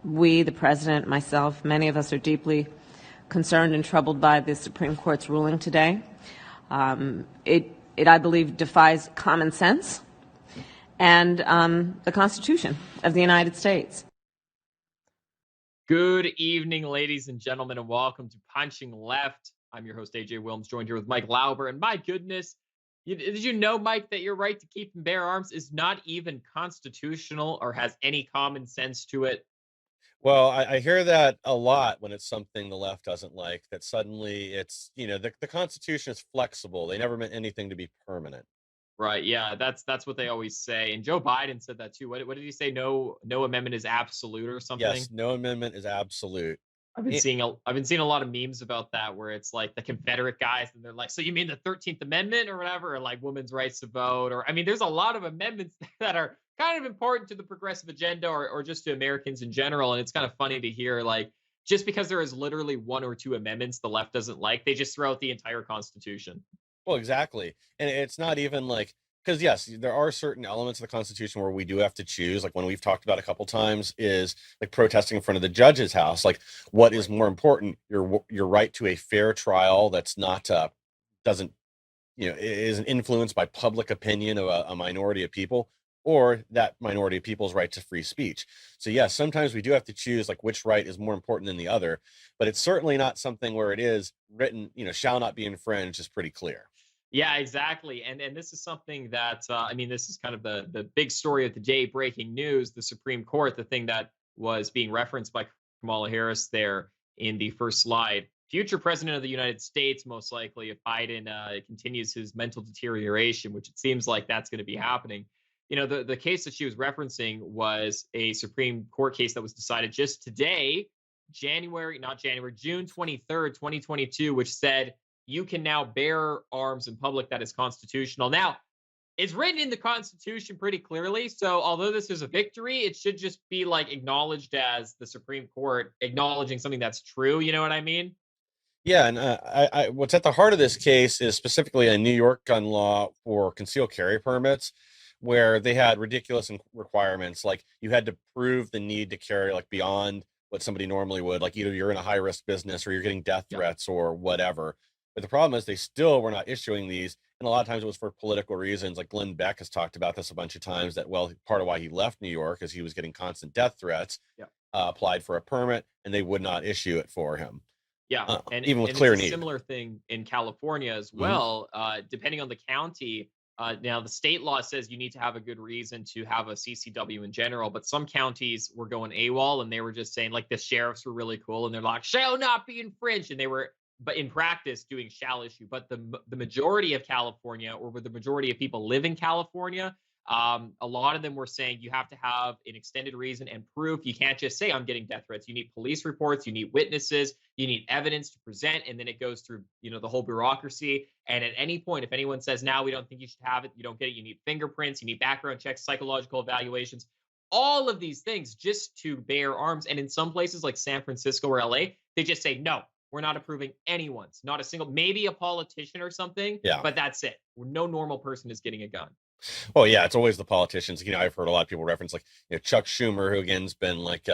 We, the president, myself, many of us are deeply concerned and troubled by the Supreme Court's ruling today. It, I believe, defies common sense and the Constitution of the United States. Good evening, ladies and gentlemen, and welcome to Punching Left. I'm your host, AJ Wilms, joined here with Mike Lauber. And my goodness, did you know, Mike, that your right to keep and bear arms is not even constitutional or has any common sense to it? Well, I hear that a lot when it's something the left doesn't like, that suddenly it's, the Constitution is flexible. They never meant anything to be permanent. Right. Yeah, that's what they always say. And Joe Biden said that too. What did he say? No amendment is absolute or something. Yes, no amendment is absolute. I've been seeing a lot of memes about that where it's like the Confederate guys and they're like, so you mean the 13th Amendment or whatever, or like women's rights to vote, or I mean, there's a lot of amendments that are kind of important to the progressive agenda or just to Americans in general. And it's kind of funny to hear like just because there is literally one or two amendments the left doesn't like, they just throw out the entire Constitution. Well, exactly. And it's not even like, because yes, there are certain elements of the Constitution where we do have to choose. Like one we've talked about a couple times is like protesting in front of the judge's house. Like, what is more important? Your right to a fair trial that's not doesn't isn't influenced by public opinion of a minority of people, or that minority of people's right to free speech. So yes, sometimes we do have to choose like which right is more important than the other, but it's certainly not something where it is written, shall not be infringed is pretty clear. Yeah, exactly. And this is something that I mean, this is kind of the big story of the day, breaking news. The Supreme Court, the thing that was being referenced by Kamala Harris there in the first slide. Future president of the United States, most likely, if Biden continues his mental deterioration, which it seems like that's going to be happening. You know, the case that she was referencing was a Supreme Court case that was decided just today, June 23rd, 2022, which said you can now bear arms in public. That is constitutional. Now, it's written in the Constitution pretty clearly. So although this is a victory, it should just be like acknowledged as the Supreme Court acknowledging something that's true. You know what I mean? Yeah, and what's at the heart of this case is specifically a New York gun law for concealed carry permits, where they had ridiculous requirements, like you had to prove the need to carry like beyond what somebody normally would, like either you're in a high risk business or you're getting death threats or whatever. But the problem is they still were not issuing these, and a lot of times it was for political reasons. Like Glenn Beck has talked about this a bunch of times, that part of why he left New York is he was getting constant death threats. Applied for a permit and they would not issue it for him. Yeah, even with clear it's a need. similar thing in California as well. Depending on the county, now the state law says you need to have a good reason to have a CCW in general, but some counties were going AWOL and they were just saying, like, the sheriffs were really cool and they're like, shall not be infringed, and they were, but in practice, doing shall issue. But the majority of California, or the majority of people live in California, a lot of them were saying you have to have an extended reason and proof. You can't just say I'm getting death threats. You need police reports, you need witnesses, you need evidence to present, and then it goes through, the whole bureaucracy. And at any point, if anyone says, now we don't think you should have it, you don't get it, you need fingerprints, you need background checks, psychological evaluations, all of these things just to bear arms. And in some places like San Francisco or LA, they just say, no, we're not approving anyone's, not a single, maybe a politician or something, but that's it. No normal person is getting a gun. Oh yeah, it's always the politicians. I've heard a lot of people reference like Chuck Schumer, who again's been like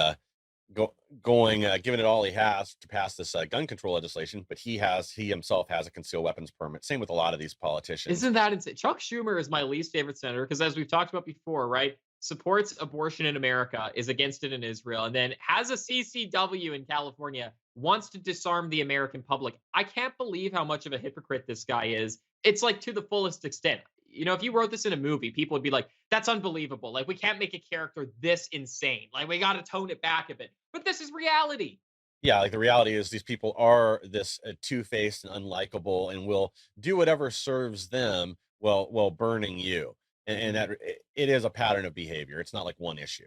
giving it all he has to pass this gun control legislation, but he himself has a concealed weapons permit. Same with a lot of these politicians. Isn't that insane? Chuck Schumer is my least favorite senator because, as we've talked about before, right, supports abortion in America, is against it in Israel, and then has a CCW in California, wants to disarm the American public. I can't believe how much of a hypocrite this guy is. It's like to the fullest extent. If you wrote this in a movie, people would be like, that's unbelievable. Like, we can't make a character this insane. Like, we got to tone it back a bit. But this is reality. Yeah, like the reality is these people are this two-faced and unlikable and will do whatever serves them while burning you. And that it is a pattern of behavior. It's not like one issue.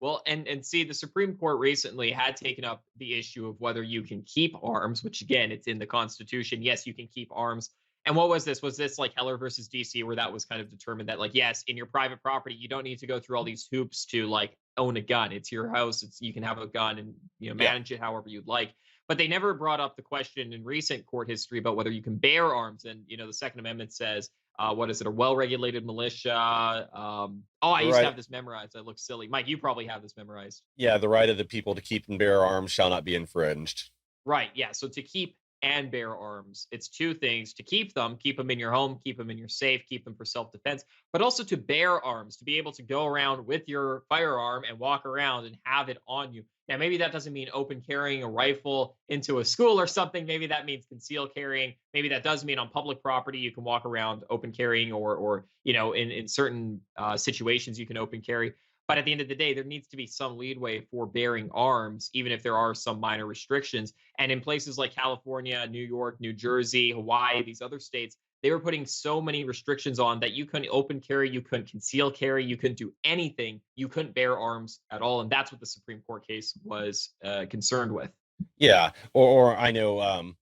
Well, and see, the Supreme Court recently had taken up the issue of whether you can keep arms, which again, it's in the Constitution. Yes, you can keep arms. And what was this? Was this like Heller versus DC, where that was kind of determined that, like, yes, in your private property, you don't need to go through all these hoops to like own a gun. It's your house. You can have a gun and manage it however you'd like. But they never brought up the question in recent court history about whether you can bear arms. And the Second Amendment says what is it? A well-regulated militia. I used to have this memorized. I look silly. Mike, you probably have this memorized. Yeah, the right of the people to keep and bear arms shall not be infringed. Right. Yeah. So to keep and bear arms, it's two things: to keep them in your home, keep them in your safe, keep them for self-defense, but also to bear arms, to be able to go around with your firearm and walk around and have it on you. Now, maybe that doesn't mean open carrying a rifle into a school or something. Maybe that means concealed carrying. Maybe that does mean on public property you can walk around open carrying, or in certain situations you can open carry. But at the end of the day, there needs to be some leadway for bearing arms, even if there are some minor restrictions. And in places like California, New York, New Jersey, Hawaii, these other states, they were putting so many restrictions on that you couldn't open carry, you couldn't conceal carry, you couldn't do anything, you couldn't bear arms at all. And that's what the Supreme Court case was concerned with. Yeah, or I know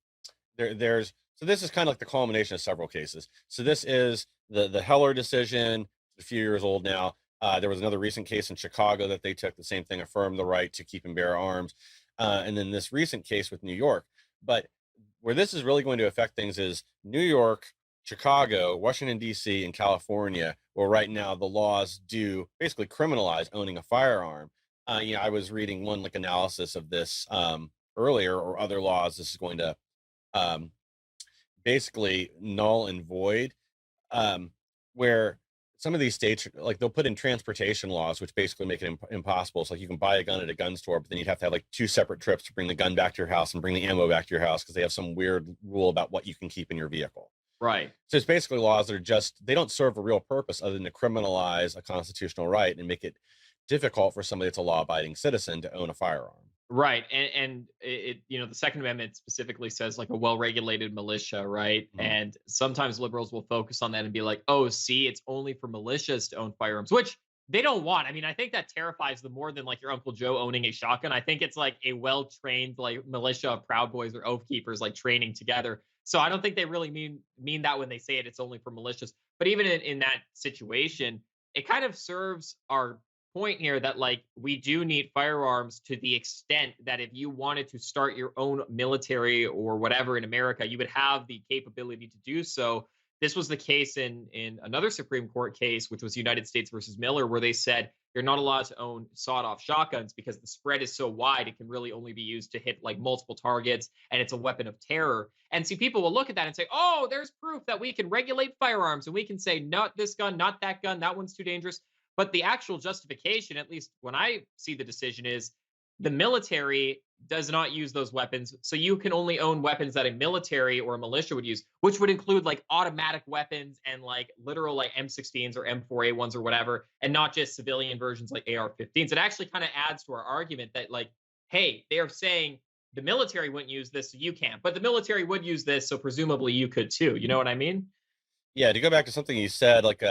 there's so this is kind of like the culmination of several cases. So this is the Heller decision, a few years old now. There was another recent case in Chicago that they took the same thing, affirmed the right to keep and bear arms, and then this recent case with New York. But where this is really going to affect things is New York, Chicago, Washington D.C., and California, where right now the laws do basically criminalize owning a firearm. I was reading one like analysis of this earlier, or other laws. This is going to um, basically null and void, where some of these states, like, they'll put in transportation laws, which basically make it impossible. It's like you can buy a gun at a gun store, but then you'd have to have like 2 separate trips to bring the gun back to your house and bring the ammo back to your house because they have some weird rule about what you can keep in your vehicle. Right. So it's basically laws that are just, they don't serve a real purpose other than to criminalize a constitutional right and make it difficult for somebody that's a law-abiding citizen to own a firearm. Right. And the Second Amendment specifically says like a well-regulated militia, right? Mhm. And sometimes liberals will focus on that and be like, oh, see, it's only for militias to own firearms, which they don't want. I mean, I think that terrifies them more than like your Uncle Joe owning a shotgun. I think it's like a well-trained like militia of Proud Boys or Oath Keepers like training together. So I don't think they really mean that when they say it's only for militias. But even in that situation, it kind of serves our point here that like we do need firearms to the extent that if you wanted to start your own military or whatever in America, you would have the capability to do so. This was the case in another Supreme Court case, which was United States versus Miller, where they said you're not allowed to own sawed-off shotguns because the spread is so wide it can really only be used to hit like multiple targets, and it's a weapon of terror. And see, people will look at that and say, oh, there's proof that we can regulate firearms and we can say not this gun, not that gun, that one's too dangerous. But the actual justification, at least when I see the decision, is the military does not use those weapons. So you can only own weapons that a military or a militia would use, which would include like automatic weapons and like literal like M16s or M4A1s or whatever, and not just civilian versions like AR-15s. It actually kind of adds to our argument that like, hey, they're saying the military wouldn't use this, so you can't. But the military would use this, so presumably you could too. You know what I mean? Yeah, to go back to something you said, like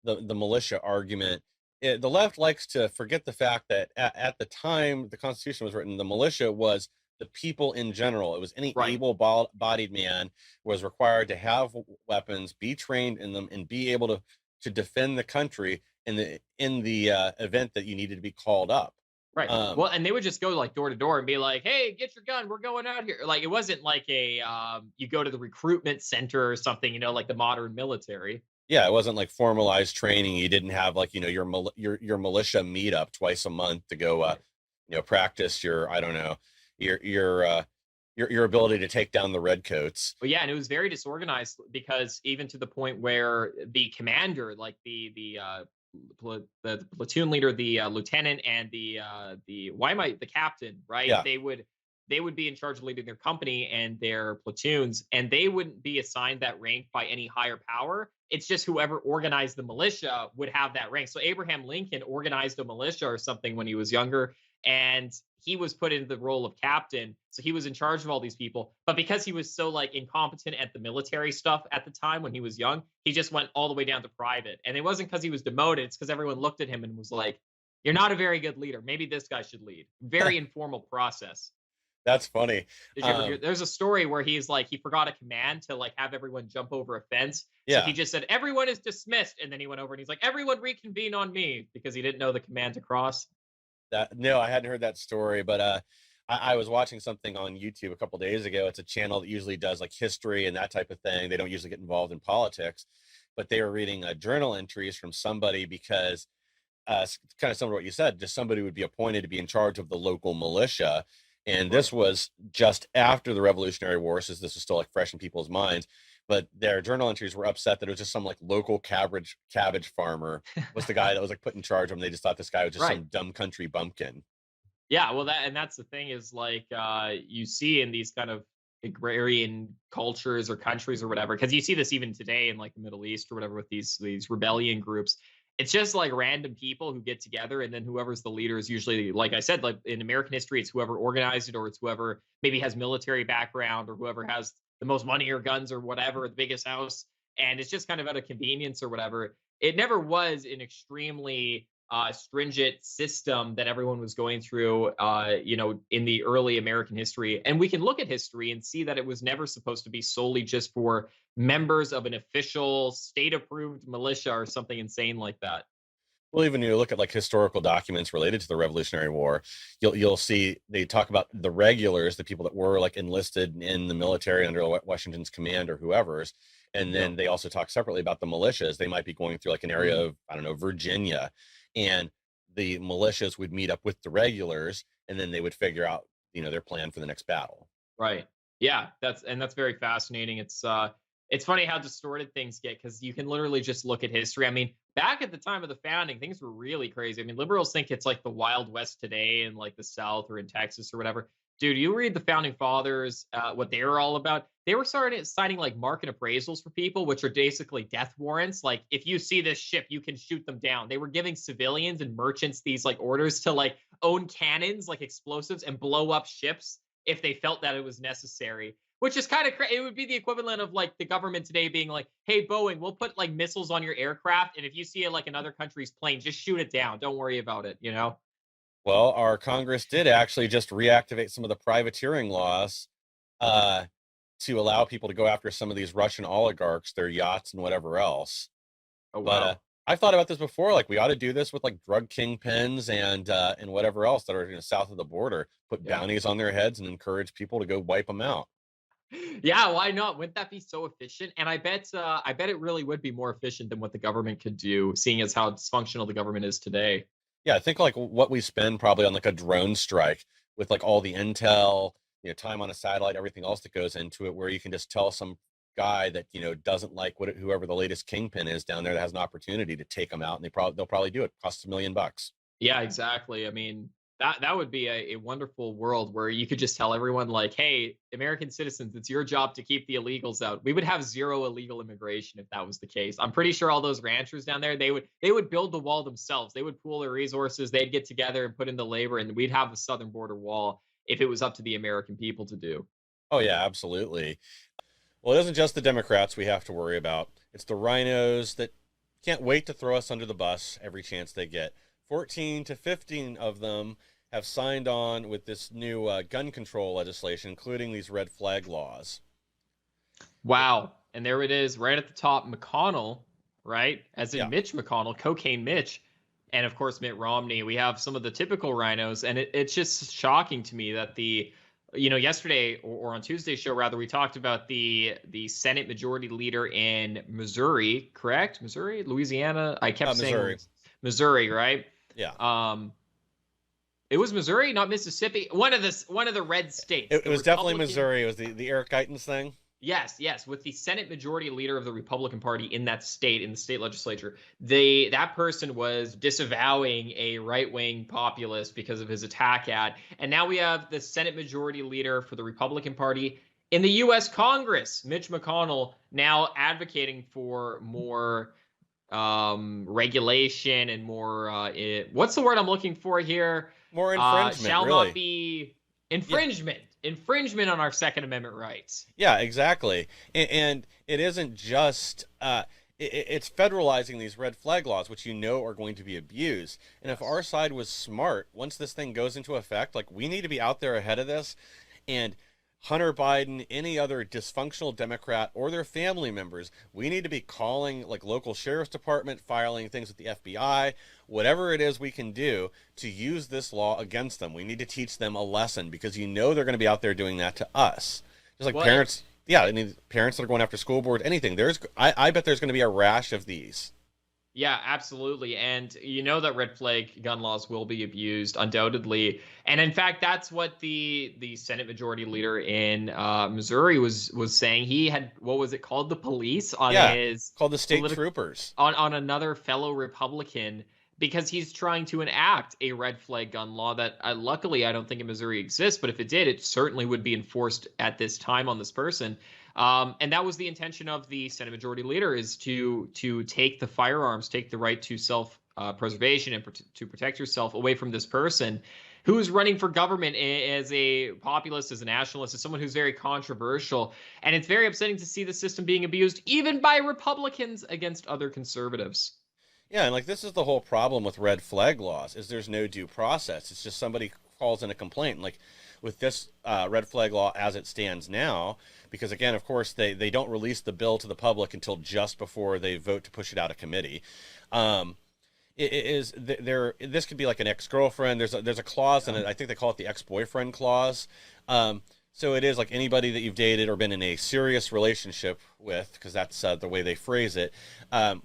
the militia argument, the left likes to forget the fact that at the time the Constitution was written, the militia was the people in general. It was any Right. able-bodied man was required to have weapons, be trained in them, and be able to defend the country in the event that you needed to be called up. Right. Well, and they would just go like door to door and be like, "Hey, get your gun. We're going out here." Like it wasn't like a you go to the recruitment center or something, like the modern military. Yeah, it wasn't like formalized training. You didn't have like, your militia meetup twice a month to go practice your, I don't know, your ability to take down the redcoats. But yeah, and it was very disorganized because even to the point where the commander, like the platoon leader, the lieutenant, and the captain, right? Yeah. They would be in charge of leading their company and their platoons, and they wouldn't be assigned that rank by any higher power. It's just whoever organized the militia would have that rank. So Abraham Lincoln organized a militia or something when he was younger, and he was put into the role of captain. So he was in charge of all these people. But because he was so like incompetent at the military stuff at the time when he was young, he just went all the way down to private. And it wasn't because he was demoted. It's because everyone looked at him and was like, you're not a very good leader. Maybe this guy should lead. Very informal process. That's funny. Did you ever hear? There's a story where he's like, he forgot a command to like have everyone jump over a fence. Yeah. So he just said, everyone is dismissed. And then he went over and he's like, everyone reconvene on me, because he didn't know the command to cross. No, I hadn't heard that story, but I was watching something on YouTube a couple days ago. It's a channel that usually does like history and that type of thing. They don't usually get involved in politics. but they were reading journal entries from somebody because kind of similar to what you said, just somebody would be appointed to be in charge of the local militia. And this was just after the Revolutionary War, so this was still like fresh in people's minds. But their journal entries were upset that it was just some like local cabbage farmer was the guy that was like put in charge of them. They just thought this guy was just some dumb country bumpkin. Yeah, well, that's the thing is like you see in these kind of agrarian cultures or countries or whatever, because you see this even today in like the Middle East or whatever with these rebellion groups. It's just like random people who get together, and then whoever's the leader is usually, like I said, like in American history, it's whoever organized it, or it's whoever maybe has military background, or whoever has the most money or guns or whatever, the biggest house, and it's just kind of out of convenience or whatever. It never was an extremely stringent system that everyone was going through, in the early American history. And we can look at history and see that it was never supposed to be solely just for members of an official state-approved militia or something insane like that. Well, even you look at like historical documents related to the Revolutionary War, you'll see they talk about the regulars, the people that were like enlisted in the military under Washington's command or whoever's. And then they also talk separately about the militias. They might be going through like an area of, I don't know, Virginia, and the militias would meet up with the regulars, and then they would figure out, their plan for the next battle. Right. Yeah, that's very fascinating. It's funny how distorted things get, because you can literally just look at history. I mean, back at the time of the founding, things were really crazy. I mean, liberals think it's like the Wild West today in like the South or in Texas or whatever. Dude, you read the founding fathers, what they were all about. They were signing like market appraisals for people, which are basically death warrants. Like, if you see this ship, you can shoot them down. They were giving civilians and merchants these like orders to like own cannons, like explosives, and blow up ships if they felt that it was necessary. Which is kind of crazy. It would be the equivalent of like the government today being like, hey, Boeing, we'll put like missiles on your aircraft, and if you see like another country's plane, just shoot it down. Don't worry about it, Well, our Congress did actually just reactivate some of the privateering laws to allow people to go after some of these Russian oligarchs, their yachts and whatever else. Oh, wow. But I've thought about this before. Like, we ought to do this with like drug kingpins and whatever else that are south of the border. Put bounties on their heads and encourage people to go wipe them out. Yeah, why not? Wouldn't that be so efficient? And I bet it really would be more efficient than what the government could do, seeing as how dysfunctional the government is today. Yeah, I think like what we spend probably on like a drone strike with like all the intel, time on a satellite, everything else that goes into it, where you can just tell some guy that doesn't like whoever the latest kingpin is down there that has an opportunity to take them out, and they'll probably do it. Costs $1 million. Yeah, exactly. I mean, that would be a wonderful world where you could just tell everyone like, hey, American citizens, it's your job to keep the illegals out. We would have zero illegal immigration if that was the case. I'm pretty sure all those ranchers down there, they would build the wall themselves. They would pool their resources. They'd get together and put in the labor, and we'd have the southern border wall if it was up to the American people to do. Oh yeah, absolutely. Well, it isn't just the Democrats we have to worry about. It's the rhinos that can't wait to throw us under the bus every chance they get. 14 to 15 of them have signed on with this new gun control legislation, including these red flag laws. Wow. And there it is right at the top, McConnell, right? As in Mitch McConnell, Cocaine Mitch, and of course Mitt Romney. We have some of the typical rhinos, and it's just shocking to me that yesterday or on Tuesday's show, rather, we talked about the Senate Majority Leader in Missouri, correct? Missouri? Louisiana? I kept saying Missouri, right? Yeah. It was Missouri, not Mississippi. One of the red states. It was definitely Missouri. It was the Eric Geitens thing. Yes, with the Senate Majority Leader of the Republican Party in that state, in the state legislature. That person was disavowing a right-wing populist because of his attack ad. And now we have the Senate Majority Leader for the Republican Party in the U.S. Congress, Mitch McConnell, now advocating for more regulation and more what's the word I'm looking for here? More infringement. Shall really. Not be infringement. Yeah. Infringement on our Second Amendment rights. Yeah, exactly. And it isn't just it's federalizing these red flag laws, which are going to be abused. And if our side was smart, once this thing goes into effect, like, we need to be out there ahead of this. And Hunter Biden, any other dysfunctional Democrat or their family members, we need to be calling like local sheriff's department, filing things with the FBI, whatever it is we can do to use this law against them. We need to teach them a lesson, because they're going to be out there doing that to us. Just like parents Yeah, I mean, parents that are going after school board, anything. I bet there's going to be a rash of these. Yeah, absolutely. And you know that red flag gun laws will be abused, undoubtedly. And in fact, that's what the Senate Majority Leader in Missouri was saying. He had, what was it called, the police on Yeah, his called the state political troopers. on another fellow Republican because he's trying to enact a red flag gun law that luckily I don't think in Missouri exists, but if it did, it certainly would be enforced at this time on this person. And that was the intention of the Senate Majority Leader, is to take the firearms, take the right to self preservation and to protect yourself away from this person who's running for government as a populist, as a nationalist, as someone who's very controversial. And it's very upsetting to see the system being abused, even by Republicans against other conservatives. Yeah, and like this is the whole problem with red flag laws is there's no due process. It's just somebody calls in a complaint. Like with this red flag law as it stands now, because again, of course, they don't release the bill to the public until just before they vote to push it out of committee. It is there. This could be like an ex-girlfriend. There's a clause in it. I think they call it the ex-boyfriend clause. So it is like anybody that you've dated or been in a serious relationship with, because that's the way they phrase it,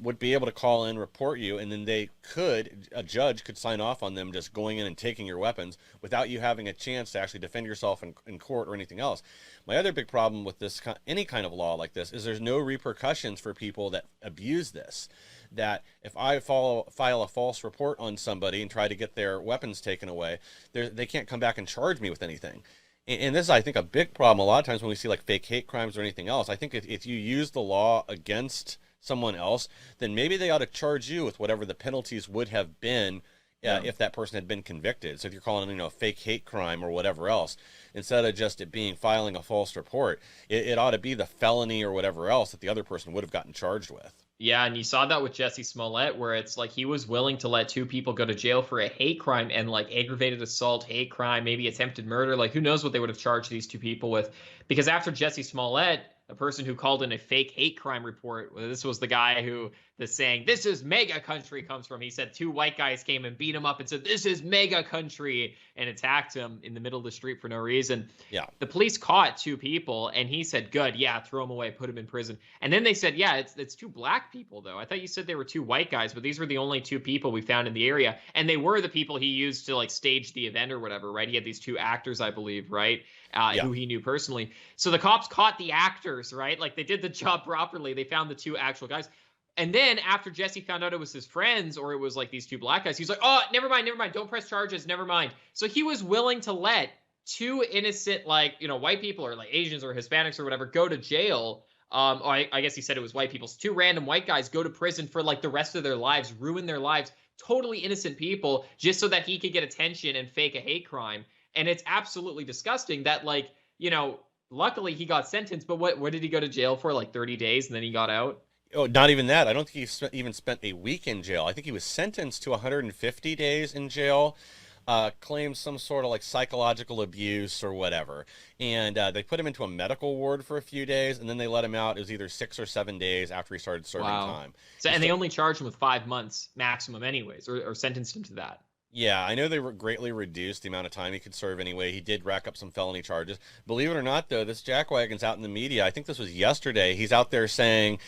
would be able to call in, report you, and then a judge could sign off on them just going in and taking your weapons without you having a chance to actually defend yourself in court or anything else. My other big problem with this, any kind of law like this, is there's no repercussions for people that abuse this. That if I file a false report on somebody and try to get their weapons taken away, they can't come back and charge me with anything. And this is, I think, a big problem a lot of times when we see like fake hate crimes or anything else. I think if you use the law against someone else, then maybe they ought to charge you with whatever the penalties would have been if that person had been convicted. So if you're calling it, a fake hate crime or whatever else, instead of just it being filing a false report, it ought to be the felony or whatever else that the other person would have gotten charged with. Yeah, and you saw that with Jesse Smollett, where it's like he was willing to let two people go to jail for a hate crime and like aggravated assault, hate crime, maybe attempted murder. Like, who knows what they would have charged these two people with? Because after Jesse Smollett, a person who called in a fake hate crime report, this was the guy who the saying, "This is mega country" comes from. He said two white guys came and beat him up and said, "This is mega country," and attacked him in the middle of the street for no reason. Yeah. The police caught two people, and he said, "Good, yeah, throw them away, put them in prison." And then they said, "Yeah, it's two black people, though. I thought you said they were two white guys, but these were the only two people we found in the area, and they were the people he used to like stage the event or whatever, right? He had these two actors, I believe, right, who he knew personally. So the cops caught the actors, right? Like they did the job properly. They found the two actual guys." And then after Jesse found out it was his friends or it was like these two black guys, he's like, "Oh, never mind. Don't press charges. Never mind." So he was willing to let two innocent, like, white people or like Asians or Hispanics or whatever go to jail. I guess he said it was white people. So two random white guys go to prison for like the rest of their lives, ruin their lives, totally innocent people, just so that he could get attention and fake a hate crime. And it's absolutely disgusting that, like, luckily he got sentenced, but what did he go to jail for? Like 30 days and then he got out? Oh, not even that. I don't think he even spent a week in jail. I think he was sentenced to 150 days in jail, claimed some sort of like psychological abuse or whatever. And they put him into a medical ward for a few days, and then they let him out. It was either 6 or 7 days after he started serving time. So, and they only charged him with 5 months maximum anyways, or sentenced him to that. Yeah, I know they greatly reduced the amount of time he could serve anyway. He did rack up some felony charges. Believe it or not, though, this jackwagon's out in the media. I think this was yesterday. He's out there saying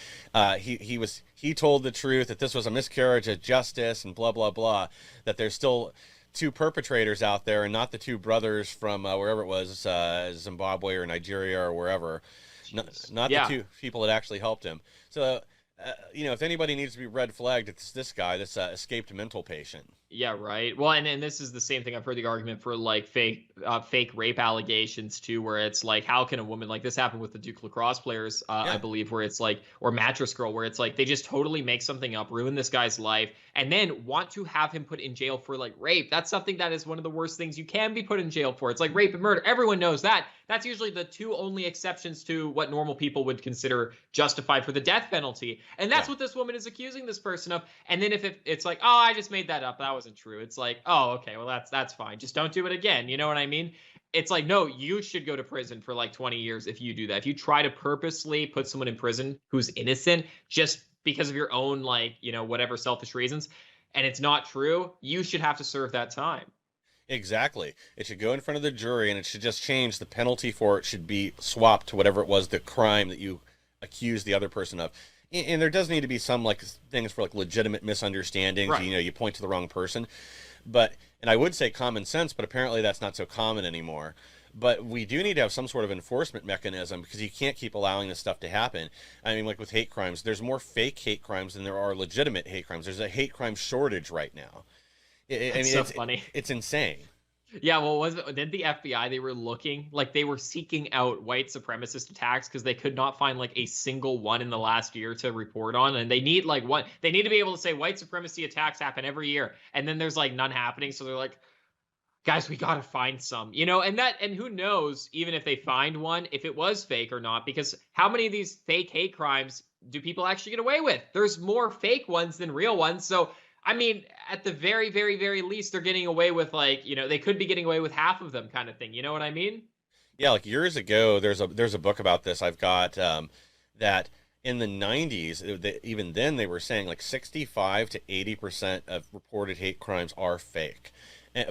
he told the truth, that this was a miscarriage of justice and blah, blah, blah, that there's still two perpetrators out there and not the two brothers from wherever it was, Zimbabwe or Nigeria or wherever. Not the two people that actually helped him. So, if anybody needs to be red flagged, it's this guy, this escaped mental patient. Yeah, right. Well, and this is the same thing. I've heard the argument for like fake rape allegations too, where it's like, how can a woman, like this happened with the Duke lacrosse players, I believe, where it's like, or Mattress Girl, where it's like they just totally make something up, ruin this guy's life, and then want to have him put in jail for like rape. That's something that is one of the worst things you can be put in jail for. It's like rape and murder. Everyone knows that. That's usually the two only exceptions to what normal people would consider justified for the death penalty. And that's what this woman is accusing this person of. And then if it's like, "Oh, I just made that up, that wasn't true," it's like, "Oh, okay, well that's fine. Just don't do it again." You know what I mean? It's like, no, you should go to prison for like 20 years if you do that. If you try to purposely put someone in prison who's innocent just because of your own, like, whatever selfish reasons, and it's not true, you should have to serve that time. Exactly. It should go in front of the jury, and it should just change the penalty for it should be swapped to whatever it was the crime that you accused the other person of. And there does need to be some like things for like legitimate misunderstandings. Right. You know, you point to the wrong person, but and I would say common sense, but apparently that's not so common anymore. But we do need to have some sort of enforcement mechanism because you can't keep allowing this stuff to happen. I mean, like with hate crimes, there's more fake hate crimes than there are legitimate hate crimes. There's a hate crime shortage right now. I That's mean, so funny. it's insane. Yeah, well, was it? Did the FBI? They were looking like they were seeking out white supremacist attacks because they could not find like a single one in the last year to report on, and they need like one. They need to be able to say white supremacy attacks happen every year, and then there's like none happening. So they're like, guys, we gotta find some, and who knows, even if they find one, if it was fake or not, because how many of these fake hate crimes do people actually get away with? There's more fake ones than real ones. So, I mean, at the very, very, very least, they're getting away with like, they could be getting away with half of them kind of thing. You know what I mean? Yeah, like years ago, there's a book about this I've got that in the 90s, even then they were saying like 65 to 80% of reported hate crimes are fake.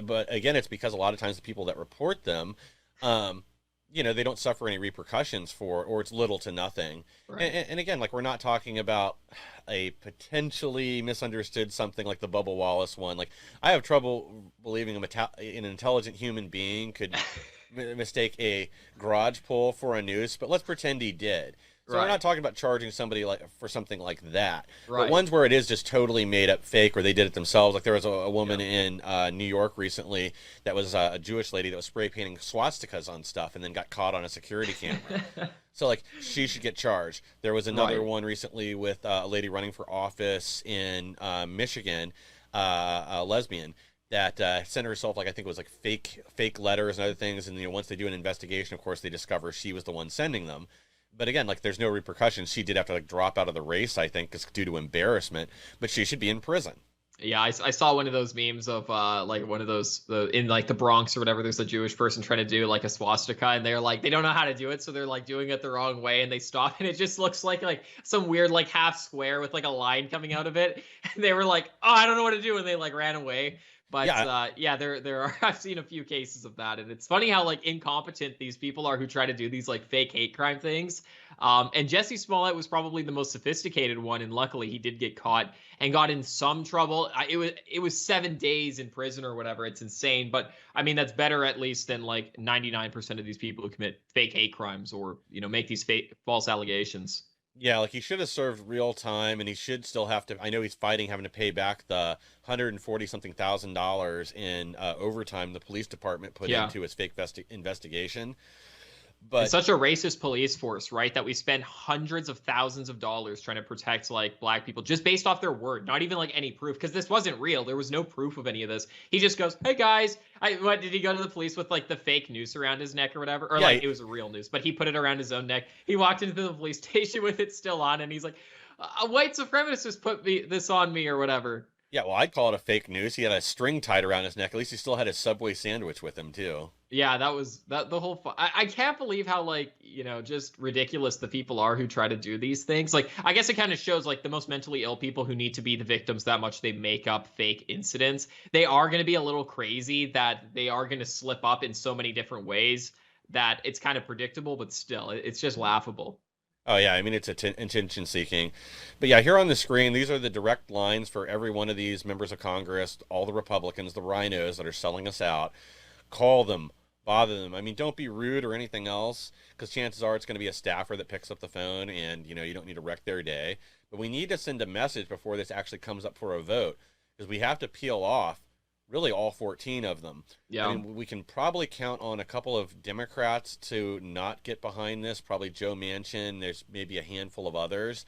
But again, it's because a lot of times the people that report them, they don't suffer any repercussions for, or it's little to nothing. Right. And again, like we're not talking about a potentially misunderstood something like the Bubba Wallace one. Like I have trouble believing an intelligent human being could mistake a garage pole for a noose, but let's pretend he did. So Right. we're not talking about charging somebody like for something like that, Right. but ones where it is just totally made up fake or they did it themselves. Like there was a woman in New York recently that was a Jewish lady that was spray painting swastikas on stuff and then got caught on a security camera. So like she should get charged. There was another Right. one recently with a lady running for office in Michigan, a lesbian that sent herself like I think it was like fake letters and other things. And once they do an investigation, of course they discover she was the one sending them. But again, like there's no repercussions. She did have to like drop out of the race, I think, due to embarrassment. But she should be in prison. Yeah, I saw one of those memes of like one of those in like the Bronx or whatever. There's a Jewish person trying to do like a swastika, and they're like they don't know how to do it, so they're like doing it the wrong way, and they stop, and it just looks like some weird like half square with like a line coming out of it. And they were like, oh, I don't know what to do, and they like ran away. But Yeah. there are I've seen a few cases of that, and it's funny how like incompetent these people are who try to do these like fake hate crime things. And Jesse Smollett was probably the most sophisticated one, and luckily he did get caught and got in some trouble. It was 7 days in prison or whatever. It's insane, but I mean that's better at least than like 99% of these people who commit fake hate crimes or make these fake false allegations. Yeah, like he should have served real time, and he should still have to. I know he's fighting having to pay back the 140 something thousand dollars in overtime the police department put into his fake investigation. But It's such a racist police force, right? That we spend hundreds of thousands of dollars trying to protect like black people just based off their word, not even like any proof, because this wasn't real. There was no proof of any of this. He just goes, "Hey guys, what did he go to the police with like the fake noose around his neck or whatever, or like it was a real noose, but he put it around his own neck. He walked into the police station with it still on, and he's like, "A white supremacist put this on me or whatever." yeah, well, I'd call it a fake noose. He had a string tied around his neck. At least he still had his Subway sandwich with him too. Yeah, that was the whole. I can't believe how like just ridiculous the people are who try to do these things. Like I guess it kind of shows like the most mentally ill people who need to be the victims that much they make up fake incidents. They are going to be a little crazy that they are going to slip up in so many different ways that it's kind of predictable, but still it's just laughable. Oh yeah, I mean it's attention seeking, but yeah, here on the screen, these are the direct lines for every one of these members of Congress, all the Republicans, the rhinos that are selling us out. Call them, bother them. I mean, don't be rude or anything else, because chances are it's going to be a staffer that picks up the phone, and you don't need to wreck their day. But we need to send a message before this actually comes up for a vote, because we have to peel off really all 14 of them. Yeah. I mean, we can probably count on a couple of Democrats to not get behind this, probably Joe Manchin. There's maybe a handful of others.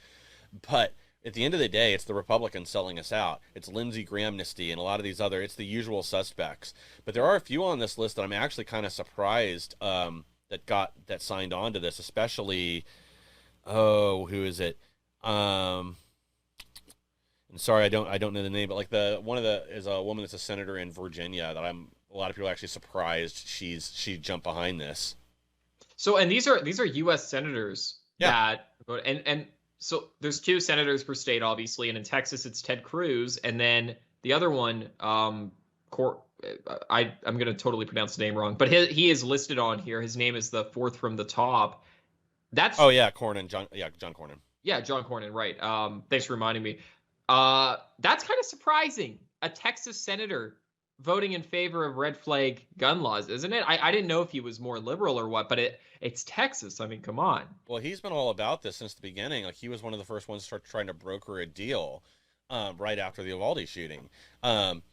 But at the end of the day, it's the Republicans selling us out. It's Lindsey Grahamnesty and a lot of these it's the usual suspects. But there are a few on this list that I'm actually kind of surprised that signed on to this, especially, who is it? And sorry, I don't know the name, but like is a woman that's a senator in Virginia that a lot of people are actually surprised she jumped behind this. So and these are U.S. senators that vote, and so there's 2 senators per state, obviously, and in Texas it's Ted Cruz, and then the other one, I'm going to totally pronounce the name wrong, but he is listed on here. His name is the fourth from the top. That's Oh yeah, Cornyn, John. Yeah, John Cornyn. yeah, John Cornyn, right. Thanks for reminding me. That's kind of surprising. A Texas senator voting in favor of red flag gun laws, isn't it? I didn't know if he was more liberal or what, but it's Texas. I mean, come on. Well, he's been all about this since the beginning. Like he was one of the first ones to start trying to broker a deal, right after the Uvalde shooting.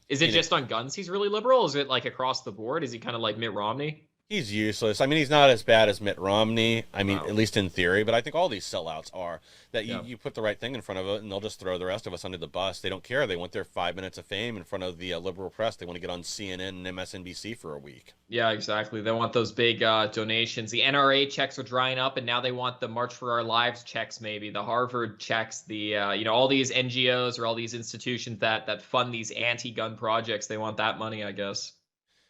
Is it just on guns he's really liberal? Is it like across the board? Is he kind of like Mitt Romney? He's useless. I mean, he's not as bad as Mitt Romney. I mean, Wow. at least in theory, but I think all these sellouts are that Yeah. you put the right thing in front of it and they'll just throw the rest of us under the bus. They don't care. They want their 5 minutes of fame in front of the liberal press. They want to get on CNN and MSNBC for a week. Yeah, exactly. They want those big donations. The NRA checks are drying up, and now they want the March for Our Lives checks, maybe the Harvard checks, the all these NGOs or all these institutions that fund these anti-gun projects. They want that money, I guess.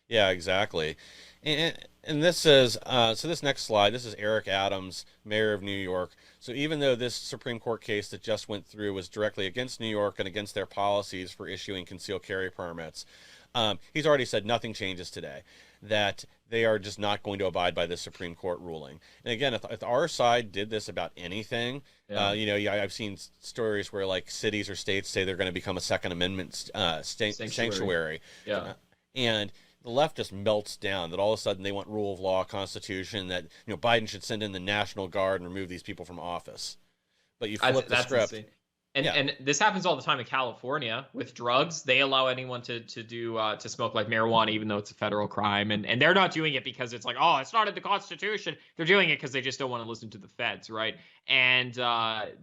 Yeah, exactly. And this is so this next slide, this is Eric Adams, mayor of New York. So even though this Supreme Court case that just went through was directly against New York and against their policies for issuing concealed carry permits, he's already said nothing changes today, that they are just not going to abide by this Supreme Court ruling. And again, if our side did this about anything, I've seen stories where like cities or states say they're going to become a Second Amendment sanctuary. Yeah. And the left just melts down, that all of a sudden they want rule of law, constitution, that Biden should send in the National Guard and remove these people from office. But you flip the script. Insane. And this happens all the time in California with drugs. They allow anyone to smoke like marijuana, even though it's a federal crime. And they're not doing it because it's like, oh, it's not in the Constitution. They're doing it because they just don't want to listen to the feds, right? And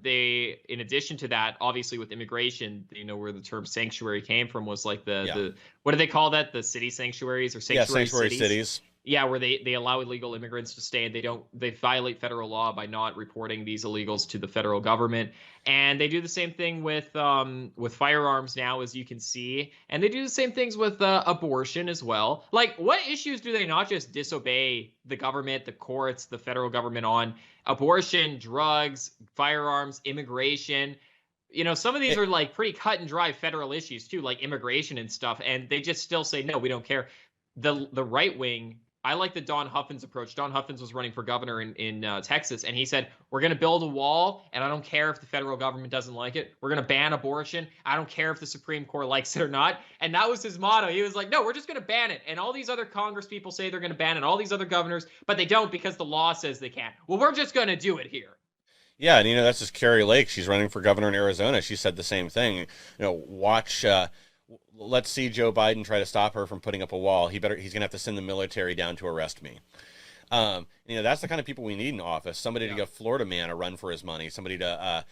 they, in addition to that, obviously with immigration, where the term sanctuary came from was like the what do they call that? The city sanctuaries or sanctuary cities? Yeah, where they allow illegal immigrants to stay, and they violate federal law by not reporting these illegals to the federal government. And they do the same thing with firearms now, as you can see, and they do the same things with abortion as well. Like, what issues do they not just disobey the government, the courts, the federal government on? Abortion, drugs, firearms, immigration. Some of these are like pretty cut and dry federal issues too, like immigration and stuff, and they just still say no, we don't care. The right wing. I like the Don Huffins approach. Don Huffins was running for governor in Texas, and he said, we're going to build a wall, and I don't care if the federal government doesn't like it. We're going to ban abortion. I don't care if the Supreme Court likes it or not. And that was his motto. He was like, no, we're just going to ban it. And all these other Congress people say they're going to ban it, all these other governors, but they don't because the law says they can't. Well, we're just going to do it here. Yeah, and that's just Carrie Lake. She's running for governor in Arizona. She said the same thing. Watch... let's see Joe Biden try to stop her from putting up a wall. He's going to have to send the military down to arrest me. That's the kind of people we need in office. Somebody to give Florida man a run for his money. Somebody to,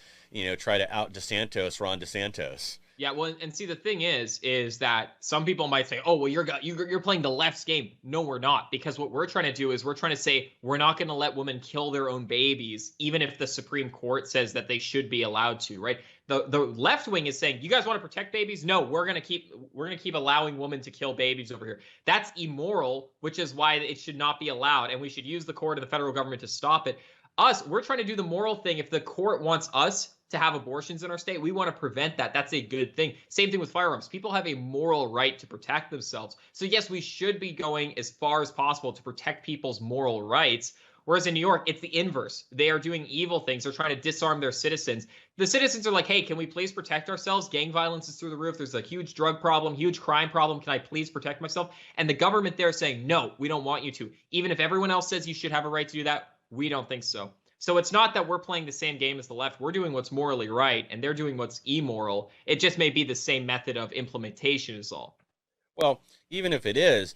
try to out Ron DeSantis. Yeah, well, and see, the thing is that some people might say, oh, well, you're playing the left's game. No, we're not, because what we're trying to do is we're trying to say we're not going to let women kill their own babies, even if the Supreme Court says that they should be allowed to, right? The left wing is saying, you guys want to protect babies? No, we're going to keep allowing women to kill babies over here. That's immoral, which is why it should not be allowed, and we should use the court and the federal government to stop it. We're trying to do the moral thing. If the court wants us to have abortions in our state, we want to prevent that. That's a good thing. Same thing with firearms. People have a moral right to protect themselves. So yes, we should be going as far as possible to protect people's moral rights. Whereas in New York, it's the inverse. They are doing evil things. They're trying to disarm their citizens. The citizens are like, hey, can we please protect ourselves? Gang violence is through the roof. There's a huge drug problem, huge crime problem. Can I please protect myself? And the government there is saying, no, we don't want you to. Even if everyone else says you should have a right to do that, we don't think so. So it's not that we're playing the same game as the left. We're doing what's morally right, and they're doing what's immoral. It just may be the same method of implementation is all. Well, even if it is,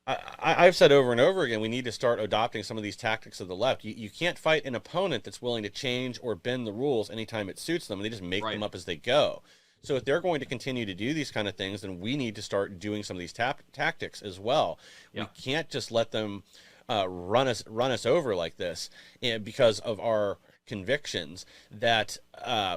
I've said over and over again, we need to start adopting some of these tactics of the left. You can't fight an opponent that's willing to change or bend the rules anytime it suits them. They just make them up as they go. So if they're going to continue to do these kind of things, then we need to start doing some of these tactics as well. Yeah. We can't just let them run us over like this, and because of our convictions that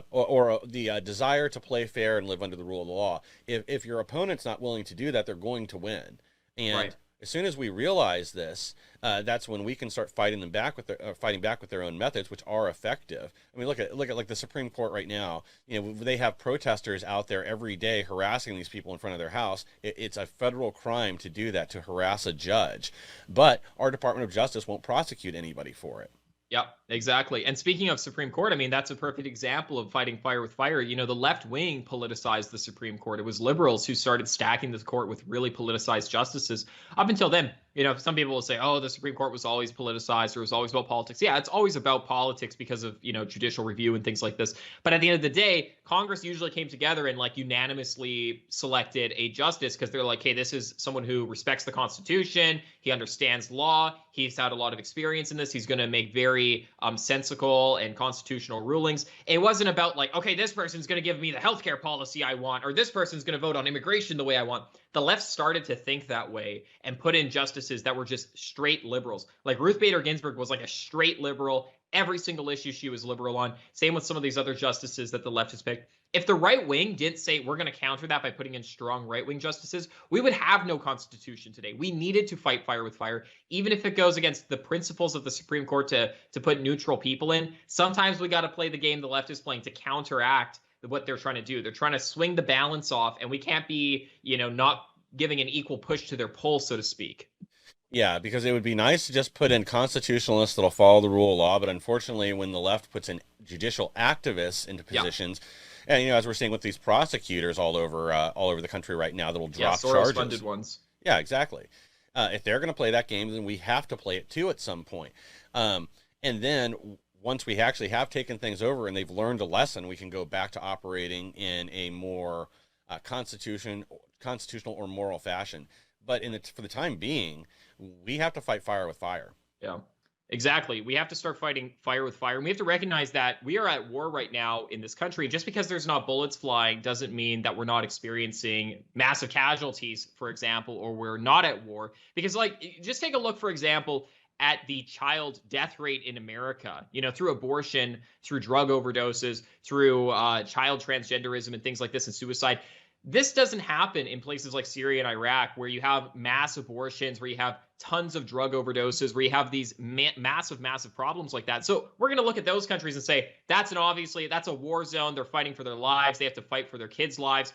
or the desire to play fair and live under the rule of the law. If your opponent's not willing to do that, they're going to win. And as soon as we realize this, that's when we can start fighting them back with fighting back with their own methods, which are effective. I mean, look at like the Supreme Court right now. You know, they have protesters out there every day harassing these people in front of their house. It's a federal crime to do that, to harass a judge. But our Department of Justice won't prosecute anybody for it. Yep, exactly. And speaking of Supreme Court, I mean, that's a perfect example of fighting fire with fire. You know, the left wing politicized the Supreme Court. It was liberals who started stacking the court with really politicized justices. Up until then, you know, some people will say, oh, the Supreme Court was always politicized or it was always about politics. Yeah, it's always about politics because of, you know, judicial review and things like this. But at the end of the day, Congress usually came together and like unanimously selected a justice because they're like, hey, this is someone who respects the Constitution. He understands law. He's had a lot of experience in this. He's going to make very sensical and constitutional rulings. It wasn't about like, okay, this person's going to give me the healthcare policy I want, or this person's going to vote on immigration the way I want. The left started to think that way and put in justices that were just straight liberals. Like Ruth Bader Ginsburg was like a straight liberal. Every single issue she was liberal on. Same with some of these other justices that the left has picked. If the right wing didn't say we're going to counter that by putting in strong right wing justices, we would have no constitution today. We needed to fight fire with fire, even if it goes against the principles of the Supreme Court to put neutral people in. Sometimes we got to play the game the left is playing to counteract what they're trying to do. They're trying to swing the balance off, and we can't be, you know, not giving an equal push to their pull, so to speak. Yeah, because it would be nice to just put in constitutionalists that'll follow the rule of law, but unfortunately, when the left puts in judicial activists into positions, and you know, as we're seeing with these prosecutors all over the country right now, that'll drop charges. Soros-funded ones. Yeah, exactly. If they're going to play that game, then we have to play it too at some point. And then once we actually have taken things over and they've learned a lesson, we can go back to operating in a more constitutional or moral fashion. But for the time being, we have to fight fire with fire. Yeah, exactly. We have to start fighting fire with fire. And we have to recognize that we are at war right now in this country. Just because there's not bullets flying doesn't mean that we're not experiencing massive casualties, for example, or we're not at war. Because, like, just take a look, for example, at the child death rate in America, you know, through abortion, through drug overdoses, through child transgenderism and things like this, and suicide. This doesn't happen in places like Syria and Iraq, where you have mass abortions, where you have tons of drug overdoses, where you have these massive problems like that. So we're going to look at those countries and say, that's a war zone. They're fighting for their lives. They have to fight for their kids' lives.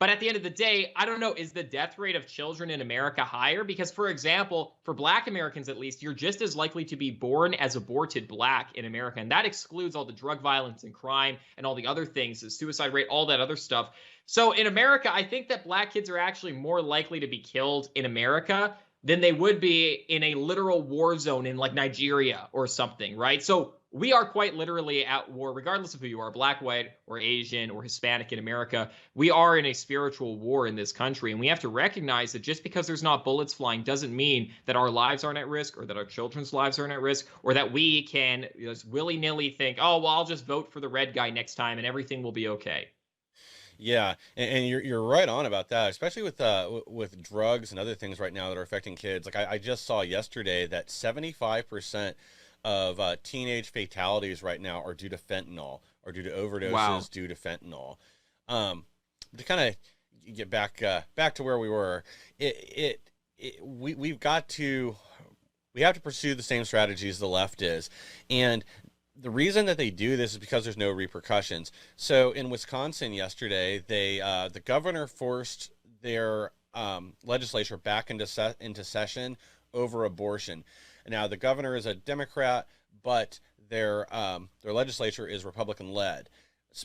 But at the end of the day, I don't know, is the death rate of children in America higher? Because, for example, for Black Americans at least, you're just as likely to be born as aborted Black in America. And that excludes all the drug violence and crime and all the other things, the suicide rate, all that other stuff. So in America, I think that Black kids are actually more likely to be killed in America than they would be in a literal war zone in like Nigeria or something, right? So we are quite literally at war, regardless of who you are, Black, white, or Asian, or Hispanic in America. We are in a spiritual war in this country, and we have to recognize that just because there's not bullets flying doesn't mean that our lives aren't at risk, or that our children's lives aren't at risk, or that we can just willy-nilly think, oh, well, I'll just vote for the red guy next time and everything will be okay. Yeah, and you're right on about that, especially with drugs and other things right now that are affecting kids. Like I just saw yesterday that 75% of teenage fatalities right now are due to fentanyl or due to overdoses due to fentanyl. To kind of get back to where we were, we have to pursue the same strategies the left is, and the reason that they do this is because there's no repercussions. So in Wisconsin yesterday, the governor forced their legislature back into session over abortion. Now the governor is a Democrat, but their legislature is Republican led.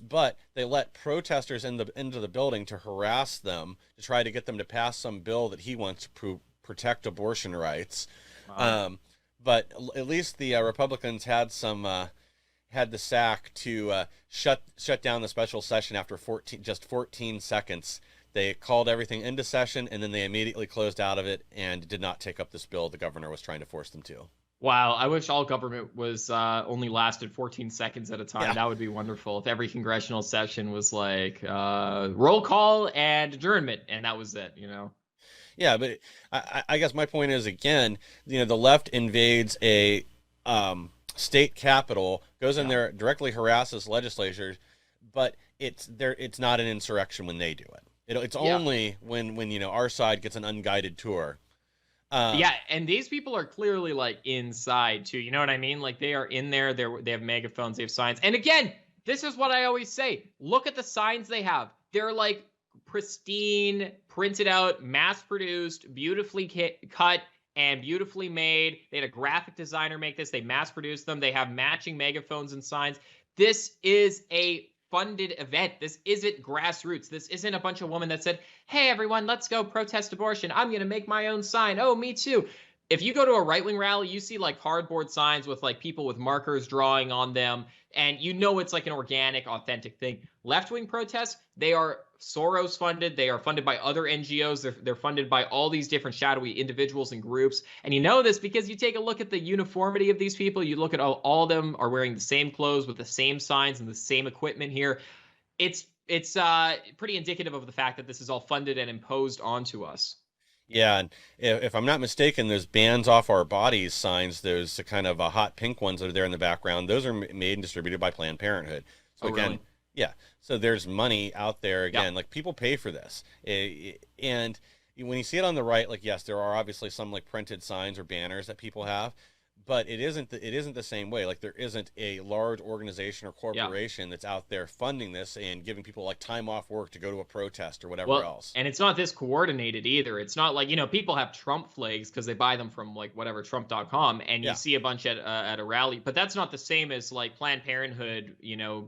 But they let protesters into the building to harass them, to try to get them to pass some bill that he wants to protect abortion rights. Wow. But at least the Republicans had the sack to shut down the special session after 14 seconds. They called everything into session, and then they immediately closed out of it and did not take up this bill the governor was trying to force them to. Wow, I wish all government was only lasted 14 seconds at a time. Yeah. That would be wonderful if every congressional session was like roll call and adjournment, and that was it, you know? Yeah, but I guess my point is, again, you know, the left invades a state capitol, goes in there, directly harasses legislatures, but it's not an insurrection when they do it. It's only when you know, our side gets an unguided tour Yeah, and these people are clearly like inside too. You know what I mean? Like they are in there. They have megaphones. They have signs. And again, this is what I always say. Look at the signs they have. They're like pristine, printed out, mass produced, beautifully cut and beautifully made. They had a graphic designer make this. They mass produced them. They have matching megaphones and signs. This is a funded event. This isn't grassroots. This isn't a bunch of women that said, hey, everyone, let's go protest abortion. I'm going to make my own sign. Oh, me too. If you go to a right-wing rally, you see like cardboard signs with like people with markers drawing on them, and you know it's like an organic, authentic thing. Left-wing protests, they are Soros funded. They are funded by other NGOs. They're funded by all these different shadowy individuals and groups. And you know this because you take a look at the uniformity of these people. You look at all of them are wearing the same clothes with the same signs and the same equipment here. It's pretty indicative of the fact that this is all funded and imposed onto us. Yeah, and if I'm not mistaken, those bands off our bodies signs, those kind of hot pink ones that are there in the background, those are made and distributed by Planned Parenthood. So Oh, again, really? yeah, so there's money out there Yeah. again, like people pay for this. And when you see it on the right, like yes, there are obviously some like printed signs or banners that people have, but it isn't the same way. Like there isn't a large organization or Yeah. corporation that's out there funding this and giving people like time off work to go to a protest or whatever Well, else. and it's not this coordinated either. It's not like, people have Trump flags because they buy them from like whatever Trump.com, and you Yeah. see a bunch at a rally, but that's not the same as like Planned Parenthood,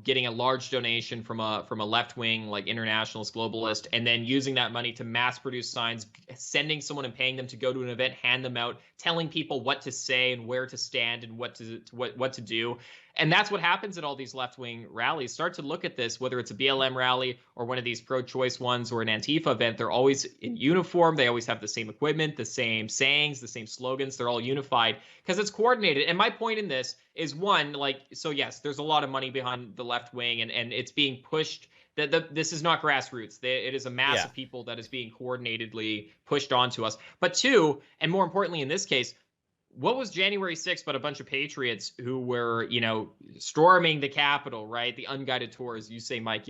getting a large donation from a left wing like internationalist globalist, and then using that money to mass produce signs, sending someone and paying them to go to an event, hand them out, telling people what to say and where to stand and what to do. And that's what happens at all these left-wing rallies. Start to look at this, whether it's a BLM rally or one of these pro-choice ones or an Antifa event. They're always in uniform. They always have the same equipment, the same sayings, the same slogans. They're all unified because it's coordinated. And my point in this is one, like, so yes, there's a lot of money behind the left wing, and it's being pushed. This is not grassroots. It is a mass Yeah. of people that is being coordinatedly pushed onto us. But two, and more importantly in this case, what was January 6th but a bunch of patriots who were, storming the Capitol, right? The unguided tours, you say, Mike,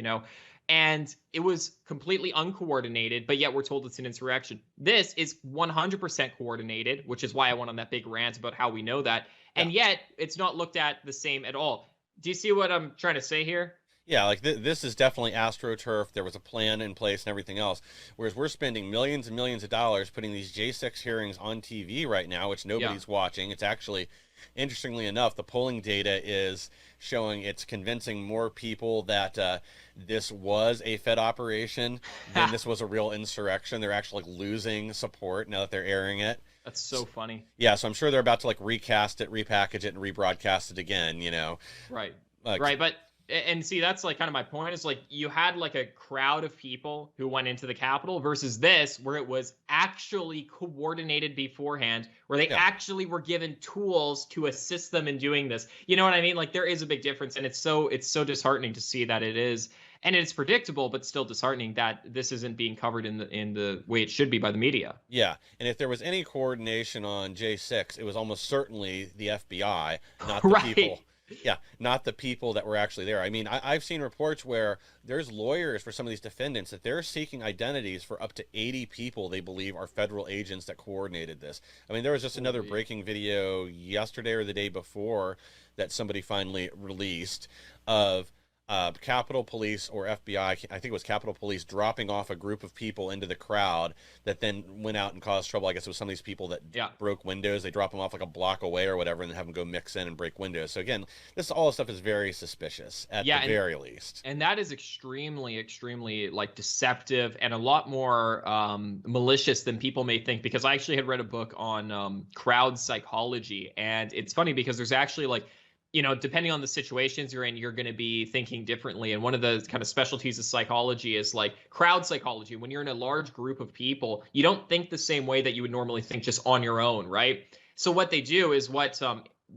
and it was completely uncoordinated, but yet we're told it's an insurrection. This is 100% coordinated, which is why I went on that big rant about how we know that. And yet it's not looked at the same at all. Do you see what I'm trying to say here? Yeah, like this is definitely AstroTurf. There was a plan in place and everything else. Whereas we're spending millions and millions of dollars putting these J6 hearings on TV right now, which nobody's watching. It's actually, interestingly enough, the polling data is showing it's convincing more people that this was a Fed operation than this was a real insurrection. They're actually like losing support now that they're airing it. That's so funny. Yeah, so I'm sure they're about to like recast it, repackage it, and rebroadcast it again, Right. Like, Right. But, and see, that's like kind of my point is like you had like a crowd of people who went into the Capitol versus this, where it was actually coordinated beforehand, where they actually were given tools to assist them in doing this. You know what I mean? Like there is a big difference, and it's so disheartening to see that it is, and it's predictable, but still disheartening that this isn't being covered in the way it should be by the media. Yeah, and if there was any coordination on J6, it was almost certainly the FBI, not the Right. people. Yeah, not the people that were actually there. I mean, I've seen reports where there's lawyers for some of these defendants that they're seeking identities for up to 80 people they believe are federal agents that coordinated this. I mean, there was just another breaking video yesterday or the day before that somebody finally released of Capitol Police or FBI, I think it was Capitol Police, dropping off a group of people into the crowd that then went out and caused trouble. I guess it was some of these people that broke windows. They drop them off like a block away or whatever and then have them go mix in and break windows. So again, all this stuff is very suspicious at the very least. And that is extremely, extremely like deceptive and a lot more malicious than people may think, because I actually had read a book on crowd psychology. And it's funny because there's actually like, depending on the situations you're in, you're going to be thinking differently. And one of the kind of specialties of psychology is like crowd psychology. When you're in a large group of people, you don't think the same way that you would normally think just on your own, right? So what they do is what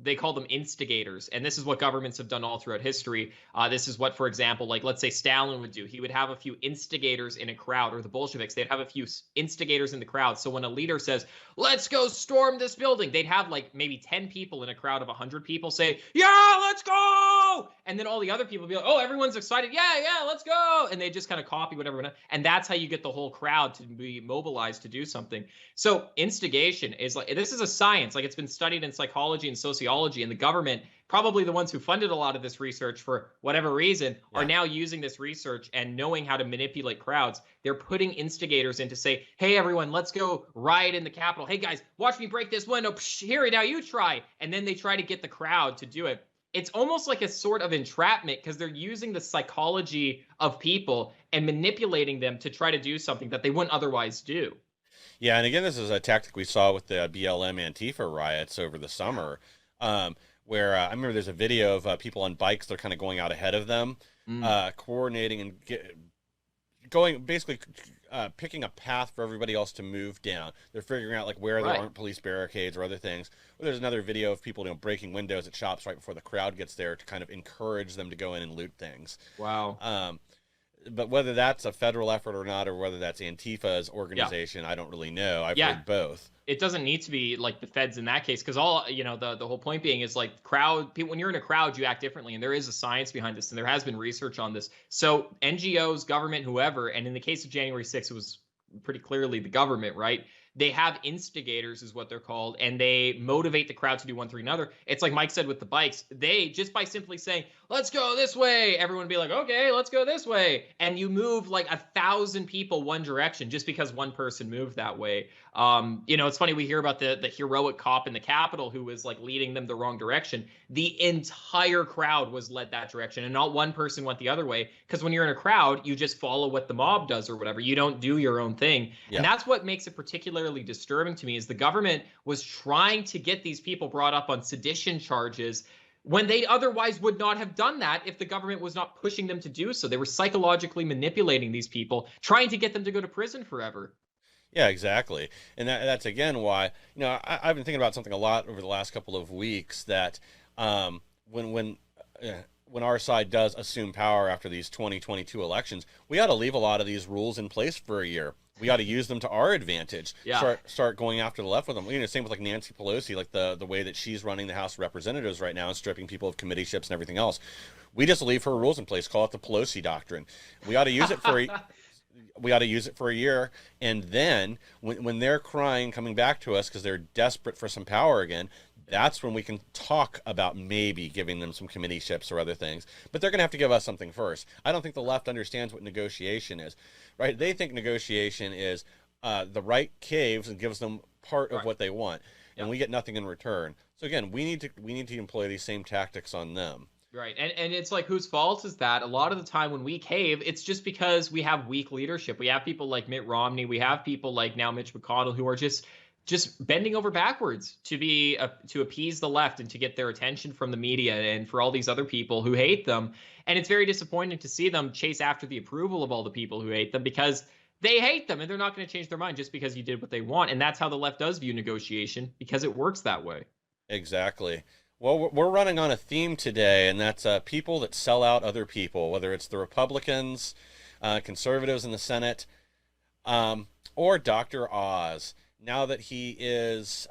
they call them instigators. And this is what governments have done all throughout history. This is what, for example, like let's say Stalin would do. He would have a few instigators in a crowd, or the Bolsheviks, they'd have a few instigators in the crowd. So when a leader says, let's go storm this building, they'd have like maybe 10 people in a crowd of 100 people say, yeah, let's go. And then all the other people would be like, oh, everyone's excited. Yeah, let's go. And they just kind of copy what everyone, and that's how you get the whole crowd to be mobilized to do something. So instigation is like, this is a science. Like it's been studied in psychology and sociology, and the government, probably the ones who funded a lot of this research for whatever reason, are now using this research and knowing how to manipulate crowds. They're putting instigators in to say, hey, everyone, let's go riot in the Capitol. Hey, guys, watch me break this window. Psh, here, now you try. And then they try to get the crowd to do it. It's almost like a sort of entrapment because they're using the psychology of people and manipulating them to try to do something that they wouldn't otherwise do. Yeah, and again, this is a tactic we saw with the BLM Antifa riots over the summer, where I remember there's a video of people on bikes. They're kind of going out ahead of them, coordinating and going basically picking a path for everybody else to move down. They're figuring out like where there aren't police barricades or other things. Or there's another video of people, breaking windows at shops right before the crowd gets there to kind of encourage them to go in and loot things. Wow. But whether that's a federal effort or not, or whether that's Antifa's organization, I don't really know. I've heard both. It doesn't need to be like the feds in that case, because all, the whole point being is like crowd people, when you're in a crowd, you act differently. And there is a science behind this, and there has been research on this. So NGOs, government, whoever, and in the case of January 6th, it was pretty clearly the government, right? They have instigators is what they're called, and they motivate the crowd to do one thing or another. It's like Mike said with the bikes. They, just by simply saying, let's go this way, everyone would be like, okay, let's go this way. And you move like 1,000 people one direction just because one person moved that way. It's funny, we hear about the heroic cop in the Capitol who was like leading them the wrong direction. The entire crowd was led that direction, and not one person went the other way. Because when you're in a crowd, you just follow what the mob does or whatever. You don't do your own thing. Yeah. And that's what makes it particularly disturbing to me, is the government was trying to get these people brought up on sedition charges when they otherwise would not have done that if the government was not pushing them to do so. They were psychologically manipulating these people, trying to get them to go to prison forever. Yeah, exactly. And that's again why, I've been thinking about something a lot over the last couple of weeks, that when our side does assume power after these 2022 elections, we ought to leave a lot of these rules in place for a year. We ought to use them to our advantage. Yeah. Start going after the left with them. Same with like Nancy Pelosi, like the way that she's running the House of Representatives right now and stripping people of committeeships and everything else. We just leave her rules in place. Call it the Pelosi doctrine. We ought to use it for a year, and then when they're crying, coming back to us because they're desperate for some power again, that's when we can talk about maybe giving them some committeeships or other things. But they're going to have to give us something first. I don't think the left understands what negotiation is, right? They think negotiation is the right caves and gives them part of what they want, and we get nothing in return. So again, we need to employ these same tactics on them. Right. And it's like, whose fault is that? A lot of the time when we cave, it's just because we have weak leadership. We have people like Mitt Romney. We have people like now Mitch McConnell who are just bending over backwards to appease the left and to get their attention from the media and for all these other people who hate them. And it's very disappointing to see them chase after the approval of all the people who hate them, because they hate them and they're not going to change their mind just because you did what they want. And that's how the left does view negotiation, because it works that way. Exactly. Well, we're running on a theme today, and that's people that sell out other people, whether it's the Republicans, conservatives in the Senate, or Dr. Oz. Now that he is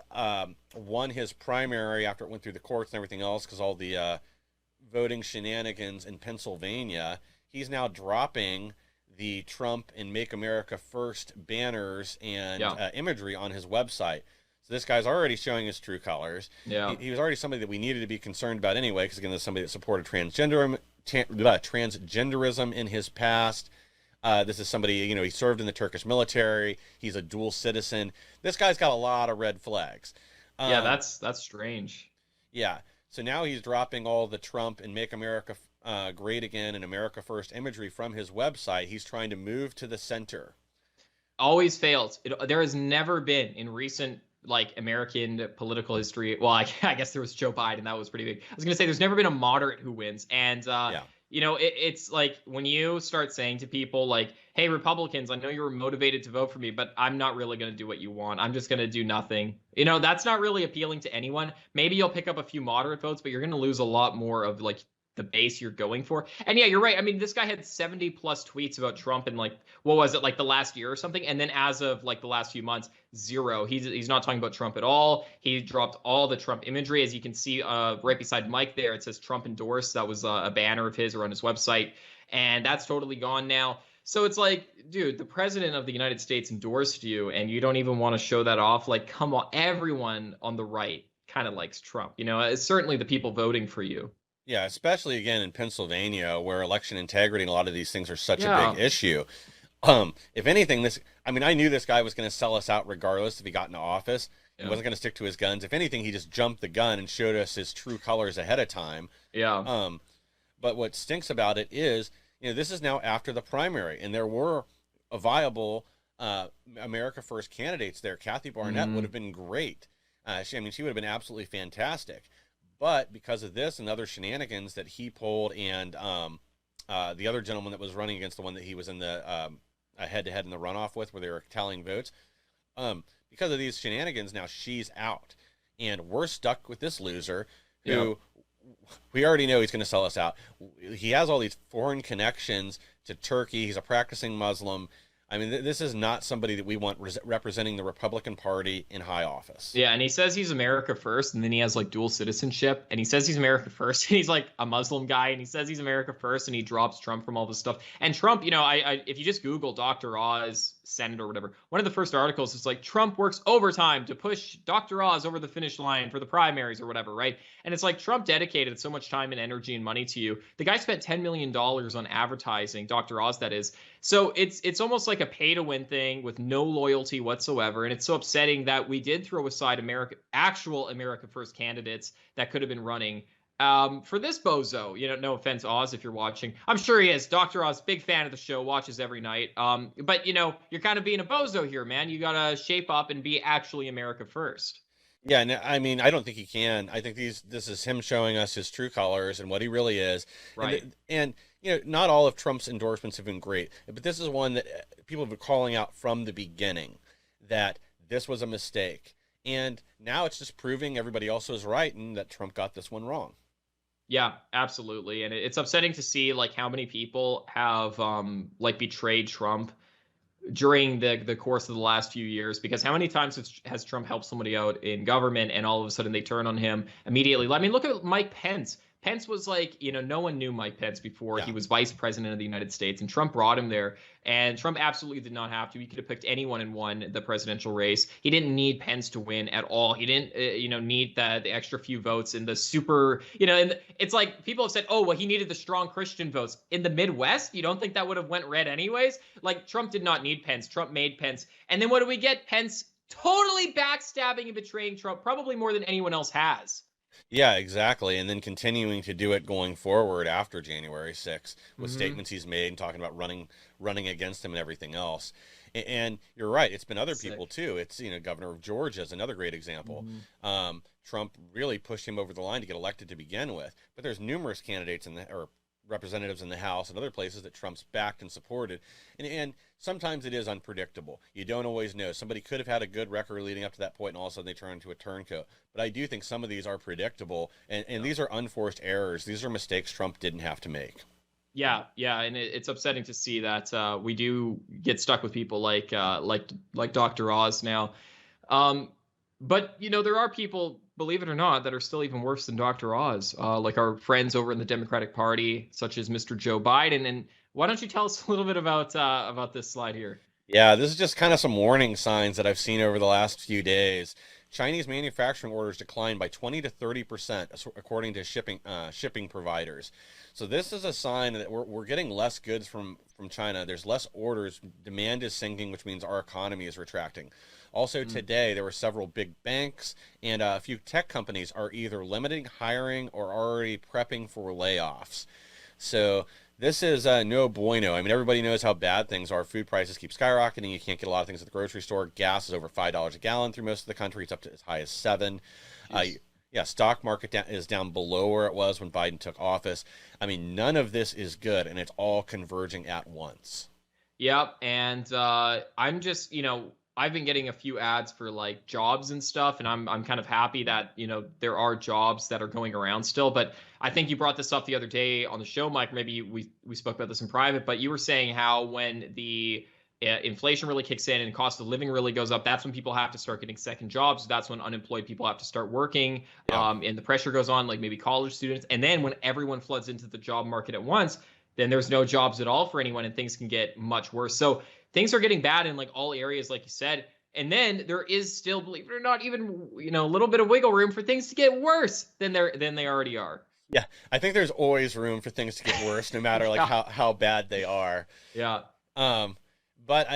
won his primary after it went through the courts and everything else, because all the voting shenanigans in Pennsylvania, he's now dropping the Trump and Make America First banners and imagery on his website. So this guy's already showing his true colors. Yeah, he was already somebody that we needed to be concerned about anyway, because again, there's somebody that supported transgenderism in his past. This is somebody, he served in the Turkish military. He's a dual citizen. This guy's got a lot of red flags. Yeah, that's strange. Yeah. So now he's dropping all the Trump and Make America Great Again and America First imagery from his website. He's trying to move to the center. Always fails. There has never been in recent American political history. Well, I guess there was Joe Biden. That was pretty big. I was going to say there's never been a moderate who wins. And it's like when you start saying to people like, hey, Republicans, I know you were motivated to vote for me, but I'm not really going to do what you want. I'm just going to do nothing. That's not really appealing to anyone. Maybe you'll pick up a few moderate votes, but you're going to lose a lot more of like the base you're going for. And yeah, you're right. I mean, this guy had 70 plus tweets about Trump in like, what was it, like the last year or something? And then as of like the last few months, zero. He's not talking about Trump at all. He dropped all the Trump imagery. As you can see right beside Mike there, it says Trump endorsed. That was a banner of his or on his website. And that's totally gone now. So it's like, dude, the president of the United States endorsed you and you don't even want to show that off. Like, come on, everyone on the right kind of likes Trump. It's certainly the people voting for you. Yeah, especially again in Pennsylvania, where election integrity and a lot of these things are such a Yeah. big issue. If anything, I mean, I knew this guy was going to sell us out regardless if he got into office. He Yeah. wasn't going to stick to his guns. If anything, he just jumped the gun and showed us his true colors ahead of time. Yeah. But what stinks about it is, this is now after the primary, and there were a viable America First candidates there. Kathy Barnett would have been great. She would have been absolutely fantastic. But because of this and other shenanigans that he pulled, and the other gentleman that was running against the one that he was in the head-to-head in the runoff with, where they were tallying votes, because of these shenanigans, now she's out, and we're stuck with this loser who we already know he's going to sell us out. He has all these foreign connections to Turkey. He's a practicing Muslim. I mean, this is not somebody that we want representing the Republican Party in high office. Yeah, and he says he's America first, and then he has like dual citizenship, and he says he's America first, and he's like a Muslim guy, and he says he's America first, and he drops Trump from all this stuff. And Trump, if you just Google Dr. Oz Senate or whatever, one of the first articles is like Trump works overtime to push Dr. Oz over the finish line for the primaries or whatever, right? And it's like Trump dedicated so much time and energy and money to you. The guy spent $10 million on advertising, Dr. Oz, that is. So it's almost like a pay-to-win thing with no loyalty whatsoever, and it's so upsetting that we did throw aside actual America First candidates that could have been running for this bozo. No offense, Oz, if you're watching. I'm sure he is. Dr. Oz, big fan of the show, watches every night. But you're kind of being a bozo here, man. You gotta shape up and be actually America First. Yeah, and I mean, I don't think he can. I think this is him showing us his true colors and what he really is. Right. And not all of Trump's endorsements have been great, but this is one that people have been calling out from the beginning, that this was a mistake. And now it's just proving everybody else was right and that Trump got this one wrong. Yeah, absolutely. And it's upsetting to see like how many people have like betrayed Trump during the course of the last few years, because how many times has Trump helped somebody out in government and all of a sudden they turn on him immediately? I mean, look at Mike Pence. Pence was like, no one knew Mike Pence before. Yeah. He was vice president of the United States, and Trump brought him there. And Trump absolutely did not have to. He could have picked anyone and won the presidential race. He didn't need Pence to win at all. He didn't, need the extra few votes and the super, and it's like people have said, oh, well, he needed the strong Christian votes in the Midwest. You don't think that would have went red anyways? Like Trump did not need Pence. Trump made Pence. And then what do we get? Pence totally backstabbing and betraying Trump, probably more than anyone else has. Yeah, exactly. And then continuing to do it going forward after January 6th with statements he's made and talking about running against him and everything else. And you're right. It's been other people too. It's, Governor of Georgia is another great example. Trump really pushed him over the line to get elected to begin with. But there's numerous candidates or representatives in the House and other places that Trump's backed and supported. And sometimes it is unpredictable. You don't always know. Somebody could have had a good record leading up to that point, and all of a sudden they turn into a turncoat. But I do think some of these are predictable, and these are unforced errors. These are mistakes Trump didn't have to make. Yeah, and it's upsetting to see that we do get stuck with people like Dr. Oz now. But there are people, believe it or not, that are still even worse than Dr. Oz, like our friends over in the Democratic Party, such as Mr. Joe Biden. And why don't you tell us a little bit about this slide here? Yeah, this is just kind of some warning signs that I've seen over the last few days. Chinese manufacturing orders declined by 20 to 30%, according to shipping providers. So this is a sign that we're getting less goods from China. There's less orders. Demand is sinking, which means our economy is retracting. Also today, there were several big banks and a few tech companies are either limiting hiring or already prepping for layoffs. So this is no bueno. I mean, everybody knows how bad things are. Food prices keep skyrocketing. You can't get a lot of things at the grocery store. Gas is over $5 a gallon through most of the country. It's up to as high as $7. Yeah, stock market is down below where it was when Biden took office. I mean, none of this is good, and it's all converging at once. Yep, and I'm just, I've been getting a few ads for like jobs and stuff, and I'm kind of happy that, there are jobs that are going around still. But I think you brought this up the other day on the show, Mike. Maybe we spoke about this in private, but you were saying how when the inflation really kicks in and cost of living really goes up, that's when people have to start getting second jobs. That's when unemployed people have to start working, Yeah. and the pressure goes on, like maybe college students. And then when everyone floods into the job market at once, then there's no jobs at all for anyone, and things can get much worse. So things are getting bad in like all areas, like you said. And then there is still, believe it or not, even a little bit of wiggle room for things to get worse than they already are. Yeah, I think there's always room for things to get worse, no matter like Yeah. how bad they are. Yeah. But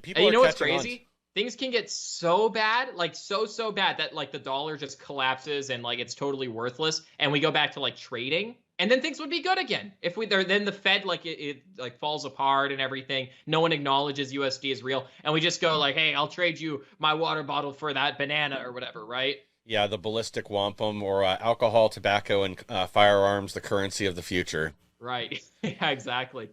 people And you are know what's catching on. crazy? Things can get so bad, like so bad that like the dollar just collapses and like it's totally worthless, and we go back to like trading, and then things would be good again. If we there, then the Fed like it like falls apart and everything. No one acknowledges USD is real, and we just go like, hey, I'll trade you my water bottle for that banana or whatever, right? Yeah, the ballistic wampum, or alcohol, tobacco, and firearms, the currency of the future. Right. Yeah, exactly.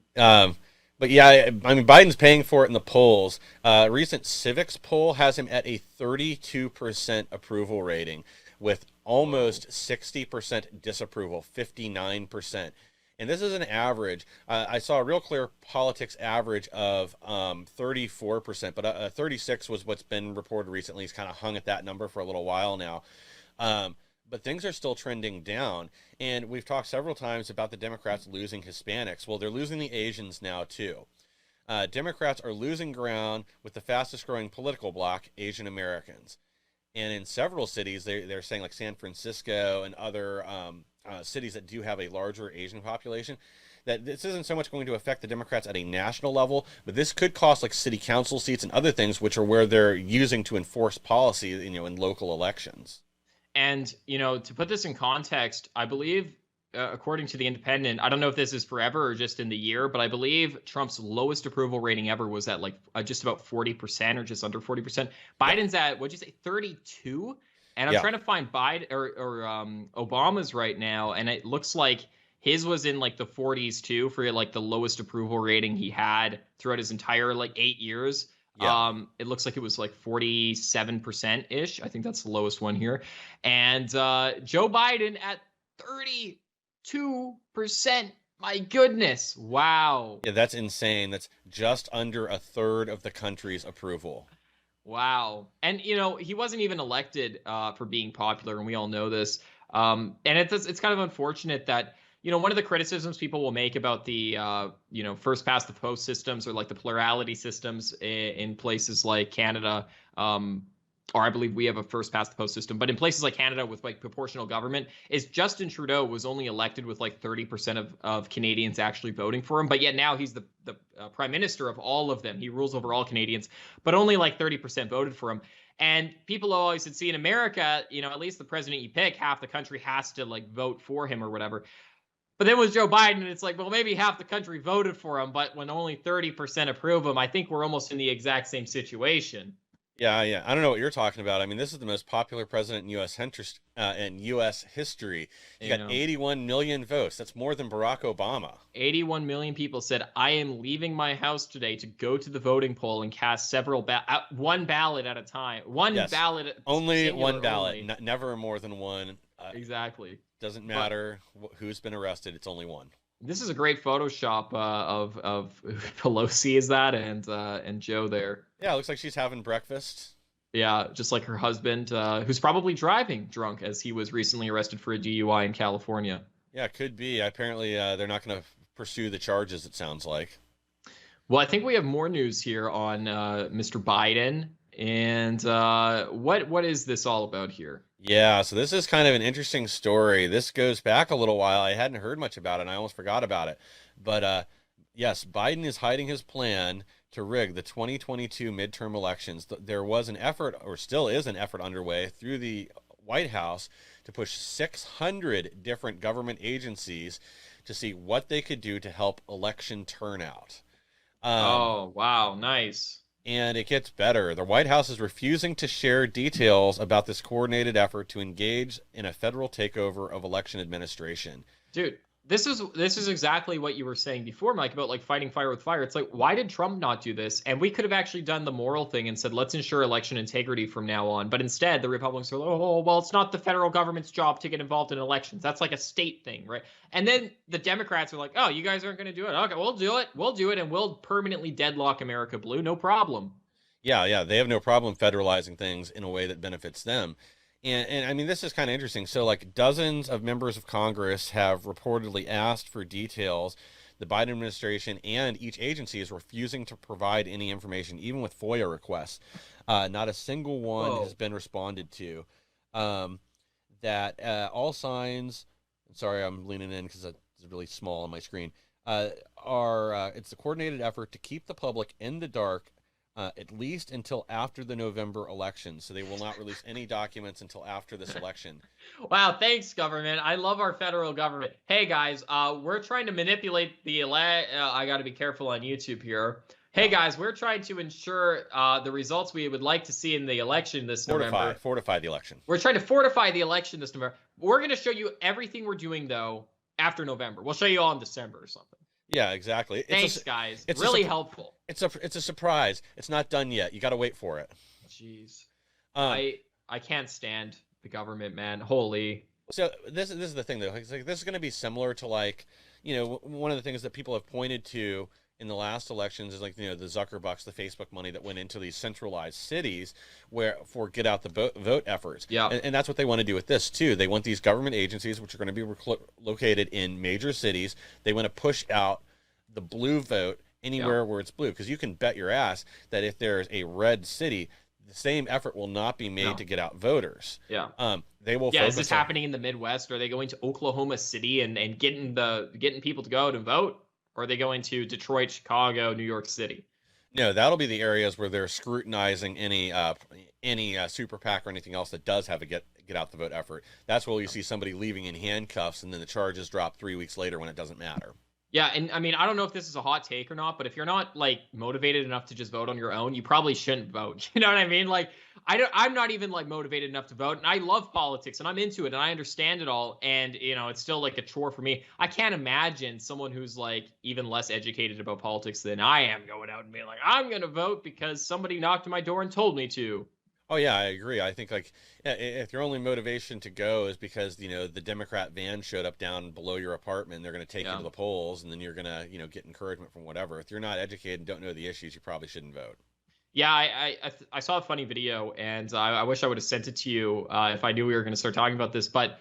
But yeah, I mean, Biden's paying for it in the polls. Recent Civics poll has him at a 32% approval rating, with almost 60% disapproval, 59%. And this is an average. I saw a Real Clear Politics average of 34%, but 36 was what's been reported recently. He's kind of hung at that number for a little while now. But things are still trending down. And we've talked several times about the Democrats losing Hispanics. Well, they're losing the Asians now, too. Democrats are losing ground with the fastest growing political bloc, Asian Americans. And in several cities, they're saying, like San Francisco and other cities that do have a larger Asian population, that this isn't so much going to affect the Democrats at a national level, but this could cost like city council seats and other things, which are where they're using to enforce policy, in local elections. And, to put this in context, I believe, according to The Independent, I don't know if this is forever or just in the year, but I believe Trump's lowest approval rating ever was at like just about 40% or just under 40%. Biden's at, what'd you say, 32? And I'm Yeah. trying to find Biden or Obama's right now, and it looks like his was in like the 40s too, for like the lowest approval rating he had throughout his entire like 8 years. Yeah. It looks like it was like 47% ish. I think that's the lowest one here. And Joe Biden at 32%. My goodness. Wow. Yeah, that's insane. That's just under a third of the country's approval. Wow. And, he wasn't even elected for being popular, and we all know this. And it's kind of unfortunate that, one of the criticisms people will make about the, first past the post systems, or like the plurality systems in places like Canada, or I believe we have a first past the post system, but in places like Canada with like proportional government, is Justin Trudeau was only elected with like 30% of Canadians actually voting for him. But yet now he's the prime minister of all of them. He rules over all Canadians, but only like 30% voted for him. And people always would see in America, at least the president you pick, half the country has to like vote for him or whatever. But then with Joe Biden, it's like, well, maybe half the country voted for him, but when only 30% approve him, I think we're almost in the exact same situation. Yeah. I don't know what you're talking about. I mean, this is the most popular president in U.S. history. You got 81 million votes. That's more than Barack Obama. 81 million people said, I am leaving my house today to go to the voting poll and cast one ballot at a time. Yes. Ballot. Only one ballot. Only. Never more than one. Exactly. Doesn't matter who's been arrested. It's only one. This is a great Photoshop of Pelosi, is that, and Joe there. Yeah, it looks like she's having breakfast. Yeah, just like her husband, who's probably driving drunk, as he was recently arrested for a DUI in California. Yeah, it could be. Apparently, they're not going to pursue the charges, it sounds like. Well, I think we have more news here on Mr. Biden. And what is this all about here? Yeah, so this is kind of an interesting story. This goes back a little while. I hadn't heard much about it, and I almost forgot about it. But yes, Biden is hiding his plan to rig the 2022 midterm elections. There was an effort, or still is an effort underway through the White House to push 600 different government agencies to see what they could do to help election turnout. Oh, wow, nice. And it gets better. The White House is refusing to share details about this coordinated effort to engage in a federal takeover of election administration. Dude, this is exactly what you were saying before, Mike, about like fighting fire with fire. It's like, why did Trump not do this? And we could have actually done the moral thing and said, let's ensure election integrity from now on. But instead, the Republicans are like, oh, well, it's not the federal government's job to get involved in elections. That's like a state thing, right? And then the Democrats are like, oh, you guys aren't going to do it. Okay, we'll do it. We'll do it, and we'll permanently deadlock America Blue. No problem. Yeah, they have no problem federalizing things in a way that benefits them. And I mean, this is kind of interesting. So, like, dozens of members of Congress have reportedly asked for details. The Biden administration and each agency is refusing to provide any information, even with FOIA requests. Not a single one has been responded to. All signs, sorry, I'm leaning in because it's really small on my screen, it's a coordinated effort to keep the public in the dark at least until after the November election. So they will not release any documents until after this election. Wow, thanks, government. I love our federal government. Hey, guys, we're trying to manipulate the I got to be careful on YouTube here. Hey, guys, we're trying to ensure the results we would like to see in the election this November. Fortify the election. We're trying to fortify the election this November. We're going to show you everything we're doing, though, after November. We'll show you all in December or something. Yeah, exactly. Thanks, guys. It's really helpful. It's a surprise. It's not done yet. You got to wait for it. Jeez. I can't stand the government, man. Holy. So this is the thing, though. It's like, this is going to be similar to, like, one of the things that people have pointed to in the last elections is, like, the Zuckerbucks, the Facebook money that went into these centralized cities for get out the vote efforts. Yeah. And that's what they want to do with this too. They want these government agencies, which are going to be located in major cities. They want to push out the blue vote anywhere where it's blue, because you can bet your ass that if there's a red city, the same effort will not be made to get out voters. Yeah. They will. Yeah. Is this happening in the Midwest? Are they going to Oklahoma City and getting people to go out and vote? Or are they going to Detroit, Chicago, New York City? No, that'll be the areas where they're scrutinizing any super PAC or anything else that does have a get out the vote effort. That's where you see somebody leaving in handcuffs, and then the charges drop 3 weeks later when it doesn't matter. Yeah, and I mean, I don't know if this is a hot take or not, but if you're not, like, motivated enough to just vote on your own, you probably shouldn't vote. You know what I mean? Like, I'm not even, like, motivated enough to vote, and I love politics, and I'm into it, and I understand it all, and, it's still, like, a chore for me. I can't imagine someone who's, like, even less educated about politics than I am going out and being like, I'm going to vote because somebody knocked on my door and told me to. Oh, yeah, I agree. I think, like, if your only motivation to go is because, the Democrat van showed up down below your apartment, they're going to take you to the polls, and then you're going to, get encouragement from whatever. If you're not educated and don't know the issues, you probably shouldn't vote. Yeah, I saw a funny video, and I wish I would have sent it to you if I knew we were going to start talking about this. But,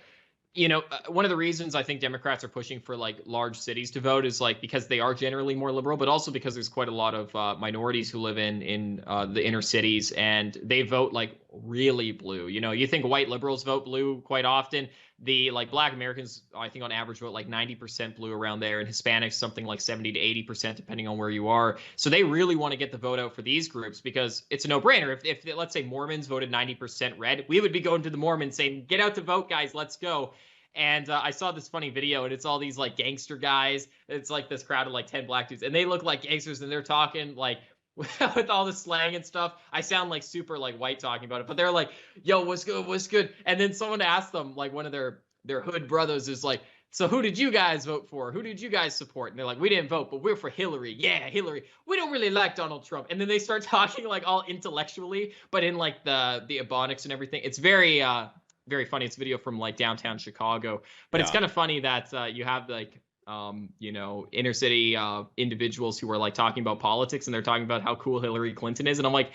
one of the reasons I think Democrats are pushing for, like, large cities to vote is, like, because they are generally more liberal, but also because there's quite a lot of minorities who live in the inner cities, and they vote, like, really blue. You think white liberals vote blue quite often. The, like, Black Americans, I think on average vote like 90% blue around there, and Hispanics something like 70 to 80% depending on where you are. So they really want to get the vote out for these groups because it's a no-brainer. If let's say Mormons voted 90% red, we would be going to the Mormons saying, get out to vote, guys, let's go. And I saw this funny video, and it's all these, like, gangster guys. It's like this crowd of like 10 black dudes, and they look like gangsters, and they're talking like with all the slang and stuff. I sound like super, like, white talking about it, but they're like, yo, what's good? And then someone asked them, like, one of their hood brothers is like, so who did you guys vote for? Who did you guys support? And they're like, we didn't vote, but we're for Hillary. Yeah, Hillary. We don't really like Donald Trump. And then they start talking, like, all intellectually, but in, like, the ebonics and everything. It's very very funny. It's a video from, like, downtown Chicago, but it's kind of funny that you have, like, inner city individuals who are, like, talking about politics, and they're talking about how cool Hillary Clinton is. And I'm like,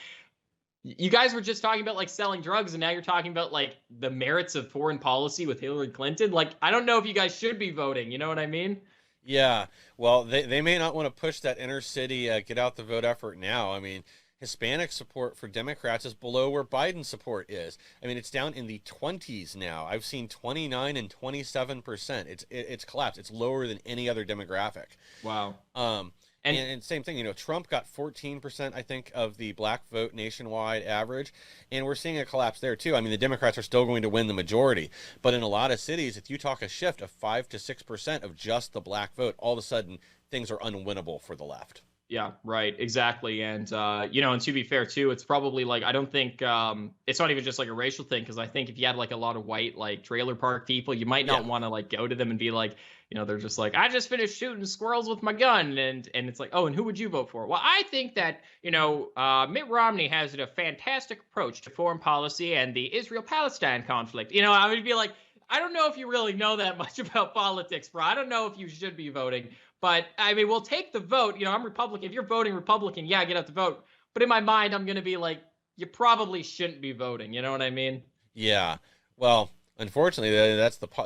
you guys were just talking about, like, selling drugs, and now you're talking about, like, the merits of foreign policy with Hillary Clinton. Like, I don't know if you guys should be voting. You know what I mean? Yeah. Well, they may not want to push that inner city get out the vote effort now. I mean, Hispanic support for Democrats is below where Biden's support is. I mean, it's down in the 20s now. I've seen 29 and 27%. It's collapsed. It's lower than any other demographic. Wow. And same thing, Trump got 14%, I think, of the black vote nationwide average, and we're seeing a collapse there too. I mean, the Democrats are still going to win the majority, but in a lot of cities, if you talk a shift of 5 to 6% of just the black vote, all of a sudden things are unwinnable for the left. Yeah, right. Exactly. And, and to be fair too, it's probably like, I don't think, it's not even just like a racial thing. Cause I think if you had like a lot of white, like trailer park people, you might Yeah. not want to like go to them and be like, they're just like, I just finished shooting squirrels with my gun. And it's like, oh, and who would you vote for? Well, I think that, Mitt Romney has a fantastic approach to foreign policy and the Israel-Palestine conflict. I would be like, I don't know if you really know that much about politics, bro. I don't know if you should be voting. But I mean, we'll take the vote. I'm Republican. If you're voting Republican, yeah, get out the vote. But in my mind, I'm going to be like, you probably shouldn't be voting. You know what I mean? Yeah. Well, unfortunately,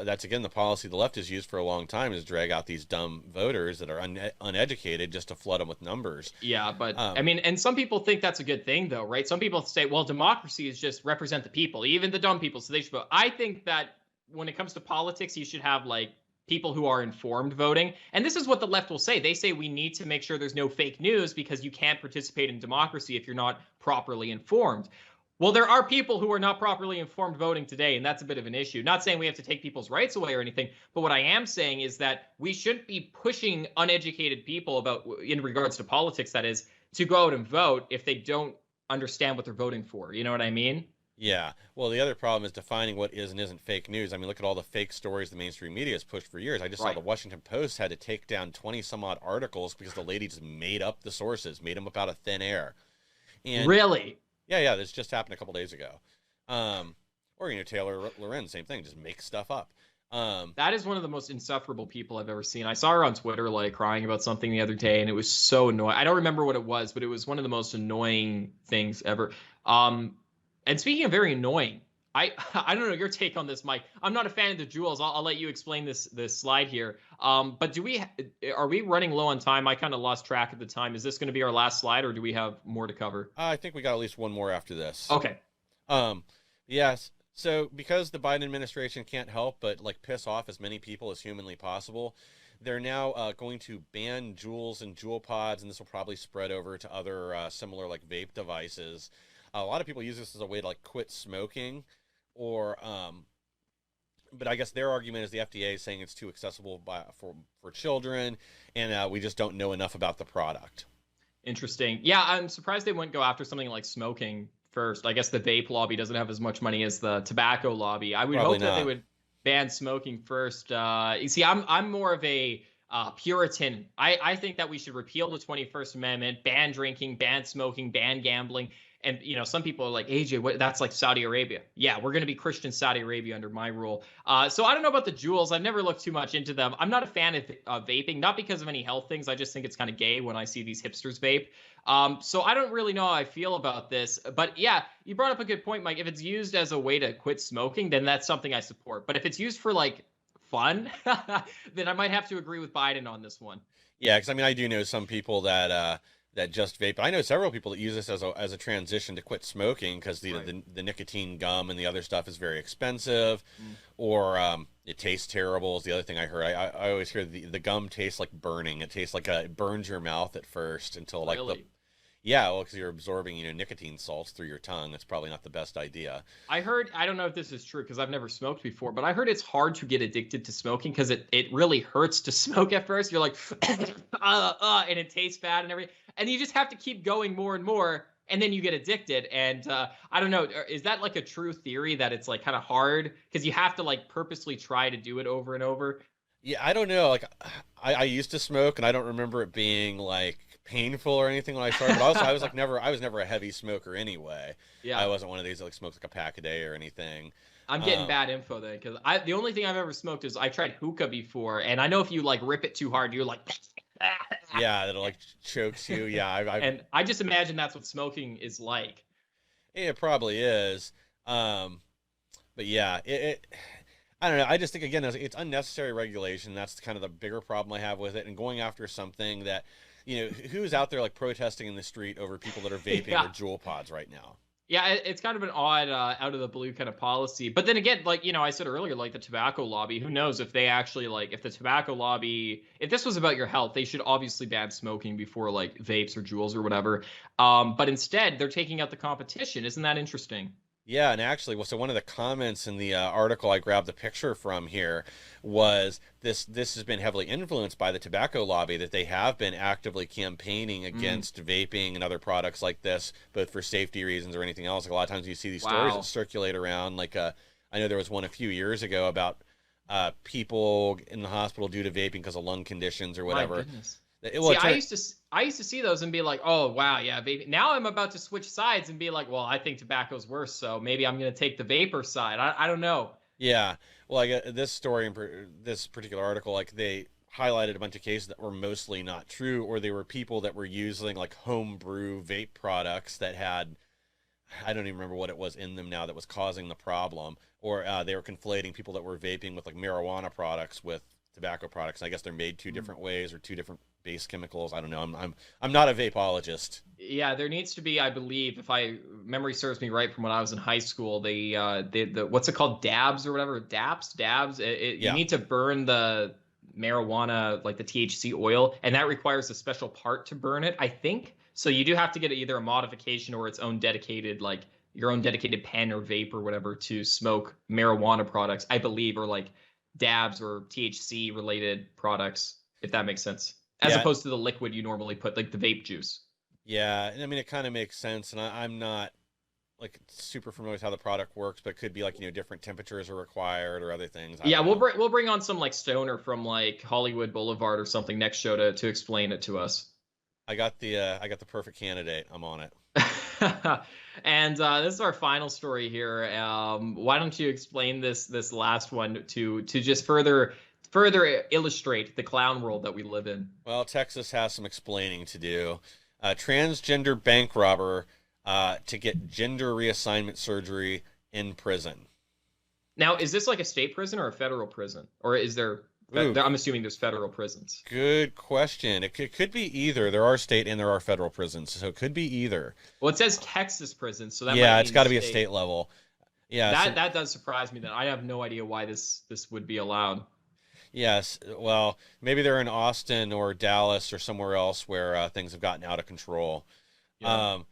that's again the policy the left has used for a long time, is drag out these dumb voters that are uneducated just to flood them with numbers. Yeah, but I mean, and some people think that's a good thing, though, right? Some people say, well, democracy is just represent the people, even the dumb people, so they should vote. I think that when it comes to politics, you should have like people who are informed voting. And this is what the left will say. They say we need to make sure there's no fake news because you can't participate in democracy if you're not properly informed. Well, there are people who are not properly informed voting today, and that's a bit of an issue. Not saying we have to take people's rights away or anything, but what I am saying is that we shouldn't be pushing uneducated people in regards to politics, that is, to go out and vote if they don't understand what they're voting for. You know what I mean? Yeah. Well, the other problem is defining what is and isn't fake news. I mean, look at all the fake stories the mainstream media has pushed for years. I just saw the Washington Post had to take down 20 some odd articles because the lady just made up the sources, made them up out of thin air. And really? Yeah. This just happened a couple days ago. Or, Taylor Lorenz, same thing, just make stuff up. That is one of the most insufferable people I've ever seen. I saw her on Twitter, like crying about something the other day, and it was so annoying. I don't remember what it was, but it was one of the most annoying things ever. And speaking of very annoying, I don't know your take on this, Mike. I'm not a fan of the jewels. I'll let you explain this slide here. But are we running low on time? I kind of lost track of the time. Is this going to be our last slide, or do we have more to cover? I think we got at least one more after this. Okay. Yes. So because the Biden administration can't help but like piss off as many people as humanly possible, they're now going to ban jewels and jewel pods, and this will probably spread over to other similar like vape devices. A lot of people use this as a way to like quit smoking, or but I guess their argument is the FDA is saying it's too accessible for children, and we just don't know enough about the product. Interesting. Yeah, I'm surprised they wouldn't go after something like smoking first. I guess the vape lobby doesn't have as much money as the tobacco lobby. I would hope that they would ban smoking first. You see, I'm more of a Puritan. I think that we should repeal the 21st Amendment, ban drinking, ban smoking, ban gambling. And, some people are like, AJ, that's like Saudi Arabia. Yeah, we're going to be Christian Saudi Arabia under my rule. So I don't know about the jewels. I've never looked too much into them. I'm not a fan of vaping, not because of any health things. I just think it's kind of gay when I see these hipsters vape. So I don't really know how I feel about this. But yeah, you brought up a good point, Mike. If it's used as a way to quit smoking, then that's something I support. But if it's used for like fun, then I might have to agree with Biden on this one. Yeah, because I mean, I do know some people that just vape. I know several people that use this as a transition to quit smoking because the nicotine gum and the other stuff is very expensive, or it tastes terrible is the other thing I heard. I always hear the gum tastes like burning. It tastes like it burns your mouth at first until like because you're absorbing nicotine salts through your tongue. That's probably not the best idea. I don't know if this is true because I've never smoked before, but I heard it's hard to get addicted to smoking because it really hurts to smoke at first. You're like, and it tastes bad and everything. And you just have to keep going more and more, and then you get addicted. And I don't know, is that like a true theory that it's like kind of hard because you have to like purposely try to do it over and over? Yeah, I don't know. Like I used to smoke, and I don't remember it being like painful or anything when I started. But also, I was never a heavy smoker anyway. Yeah, I wasn't one of these that like smokes like a pack a day or anything. I'm getting bad info then because the only thing I've ever smoked is I tried hookah before, and I know if you like rip it too hard, you're like. Yeah, that'll like chokes you. Yeah, and I just imagine that's what smoking is like. It probably is. But yeah, I don't know. I just think again, it's unnecessary regulation. That's kind of the bigger problem I have with it, and going after something that, who's out there like protesting in the street over people that are vaping or jewel pods right now. Yeah, it's kind of an odd, out of the blue kind of policy. But then again, like, I said earlier, like the tobacco lobby, who knows if they actually if the tobacco lobby, if this was about your health, they should obviously ban smoking before like vapes or jewels or whatever. But instead, they're taking out the competition. Isn't that interesting? Yeah, and actually, well, so one of the comments in the article I grabbed the picture from here was this has been heavily influenced by the tobacco lobby, that they have been actively campaigning Mm, against vaping and other products like this, both for safety reasons or anything else. Like a lot of times you see these stories that wow. circulate around. Like I know there was one a few years ago about people in the hospital due to vaping because of lung conditions or My whatever. goodness. Well, See, it turned, I used to see those and be like, "Oh, wow, yeah, vape." Now I'm about to switch sides and be like, "Well, I think tobacco's worse, so maybe I'm going to take the vapor side." I don't know. yeah. Well, like this story this particular article, like they highlighted a bunch of cases that were mostly not true, or they were people that were using like homebrew vape products that had, I don't even remember what it was in them now that was causing the problem, or they were conflating people that were vaping with like marijuana products with tobacco products. I guess they're made two Mm. different ways or two different base chemicals. I don't know. I'm not a vapeologist. Yeah, there needs to be, I believe, if I memory serves me right from when I was in high school, the what's it called, dabs or whatever, dabs. You Yeah. need to burn the marijuana, like the THC oil, and that requires a special part to burn it, I think. So you do have to get either a modification or its own dedicated, like your own dedicated pen or vape or whatever to smoke marijuana products, I believe, or like dabs or THC related products, if that makes sense, as Yeah. opposed to the liquid you normally put, like the vape juice. Yeah. And I mean, it kind of makes sense. And I'm not like super familiar with how the product works, but it could be like, different temperatures are required or other things. I Yeah, don't know. we'll bring on some like stoner from like Hollywood Boulevard or something next show to explain it to us. I got the perfect candidate. I'm on it. And this is our final story here. Why don't you explain this last one to just further illustrate the clown world that we live in? Well, Texas has some explaining to do. A transgender bank robber to get gender reassignment surgery in prison. Now, is this like a state prison or a federal prison, or is there? Ooh, I'm assuming there's federal prisons. good question. It could be either. There are state and there are federal prisons, so it could be either. Well, it says Texas prison, so that might Yeah, it's mean got to be a state. state level. Yeah, That does surprise me. That I have no idea why this would be allowed. yes. Well, maybe they're in Austin or Dallas or somewhere else where things have gotten out of control. Yeah. Um,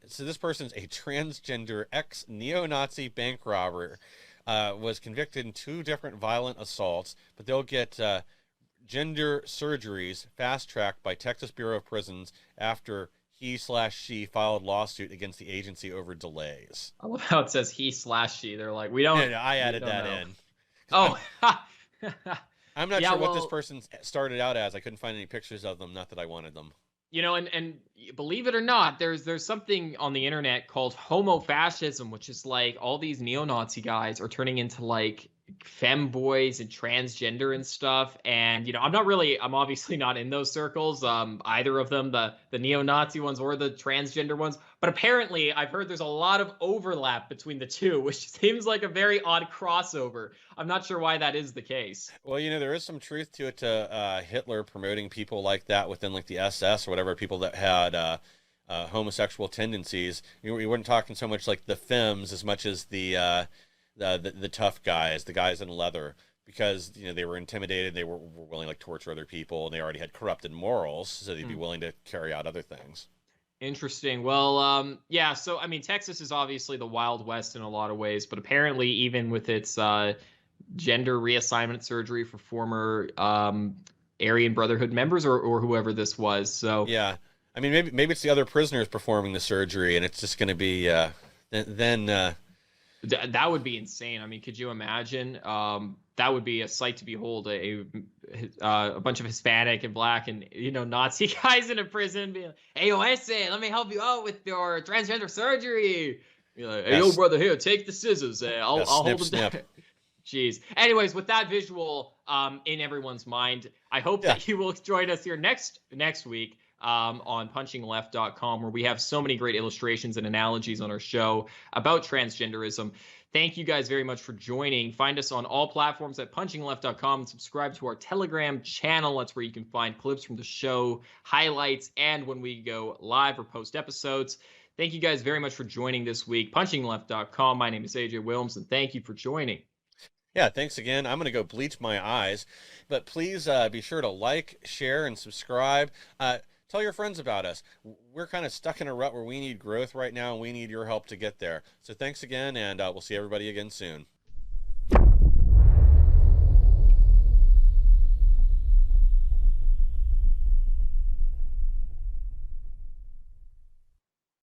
so this person's a transgender ex neo-Nazi bank robber. Was convicted in two different violent assaults, but they'll get gender surgeries fast-tracked by Texas Bureau of Prisons after he/she filed lawsuit against the agency over delays. I love how it says he slash she. They're like, Yeah, yeah, I we added don't that know. in. I'm, Oh, I'm not yeah. sure what this Well, person started out as. I couldn't find any pictures of them. Not that I wanted them. and believe it or not, there's something on the internet called homo fascism, which is like all these neo-Nazi guys are turning into like femboys and transgender and stuff. And I'm obviously not in those circles, either of them, the neo-Nazi ones or the transgender ones. But apparently, I've heard there's a lot of overlap between the two, which seems like a very odd crossover. I'm not sure why that is the case. Well, there is some truth to it, to Hitler promoting people like that within like the SS or whatever, people that had homosexual tendencies. We weren't talking so much like the femmes as much as the tough guys, the guys in leather, because they were intimidated, they were willing to like torture other people, and they already had corrupted morals, so they'd be willing to carry out other things. Interesting. Well, yeah. So, I mean, Texas is obviously the Wild West in a lot of ways, but apparently, even with its gender reassignment surgery for former Aryan Brotherhood members or whoever this was. So, Yeah, I mean maybe it's the other prisoners performing the surgery, and it's just going to be then that would be insane. I mean, could you imagine? That would be a sight to behold. A bunch of Hispanic and Black and Nazi guys in a prison being like, "Hey, yo, ese, let me help you out with your transgender surgery." You're like, "Hey, yo, yes, brother, here, take the scissors. I'll snip hold them snip. down." Jeez. Anyways, with that visual in everyone's mind, I hope Yeah. that you will join us here next week on punchingleft.com, where we have so many great illustrations and analogies on our show about transgenderism. Thank you guys very much for joining. Find us on all platforms at punchingleft.com and subscribe to our Telegram channel. That's where you can find clips from the show, highlights, and when we go live or post episodes. Thank you guys very much for joining this week. Punchingleft.com. My name is AJ Williams, and thank you for joining. Yeah, thanks again. I'm going to go bleach my eyes, but please be sure to like, share, and subscribe. tell your friends about us. We're kind of stuck in a rut where we need growth right now, and we need your help to get there. So thanks again, and we'll see everybody again soon.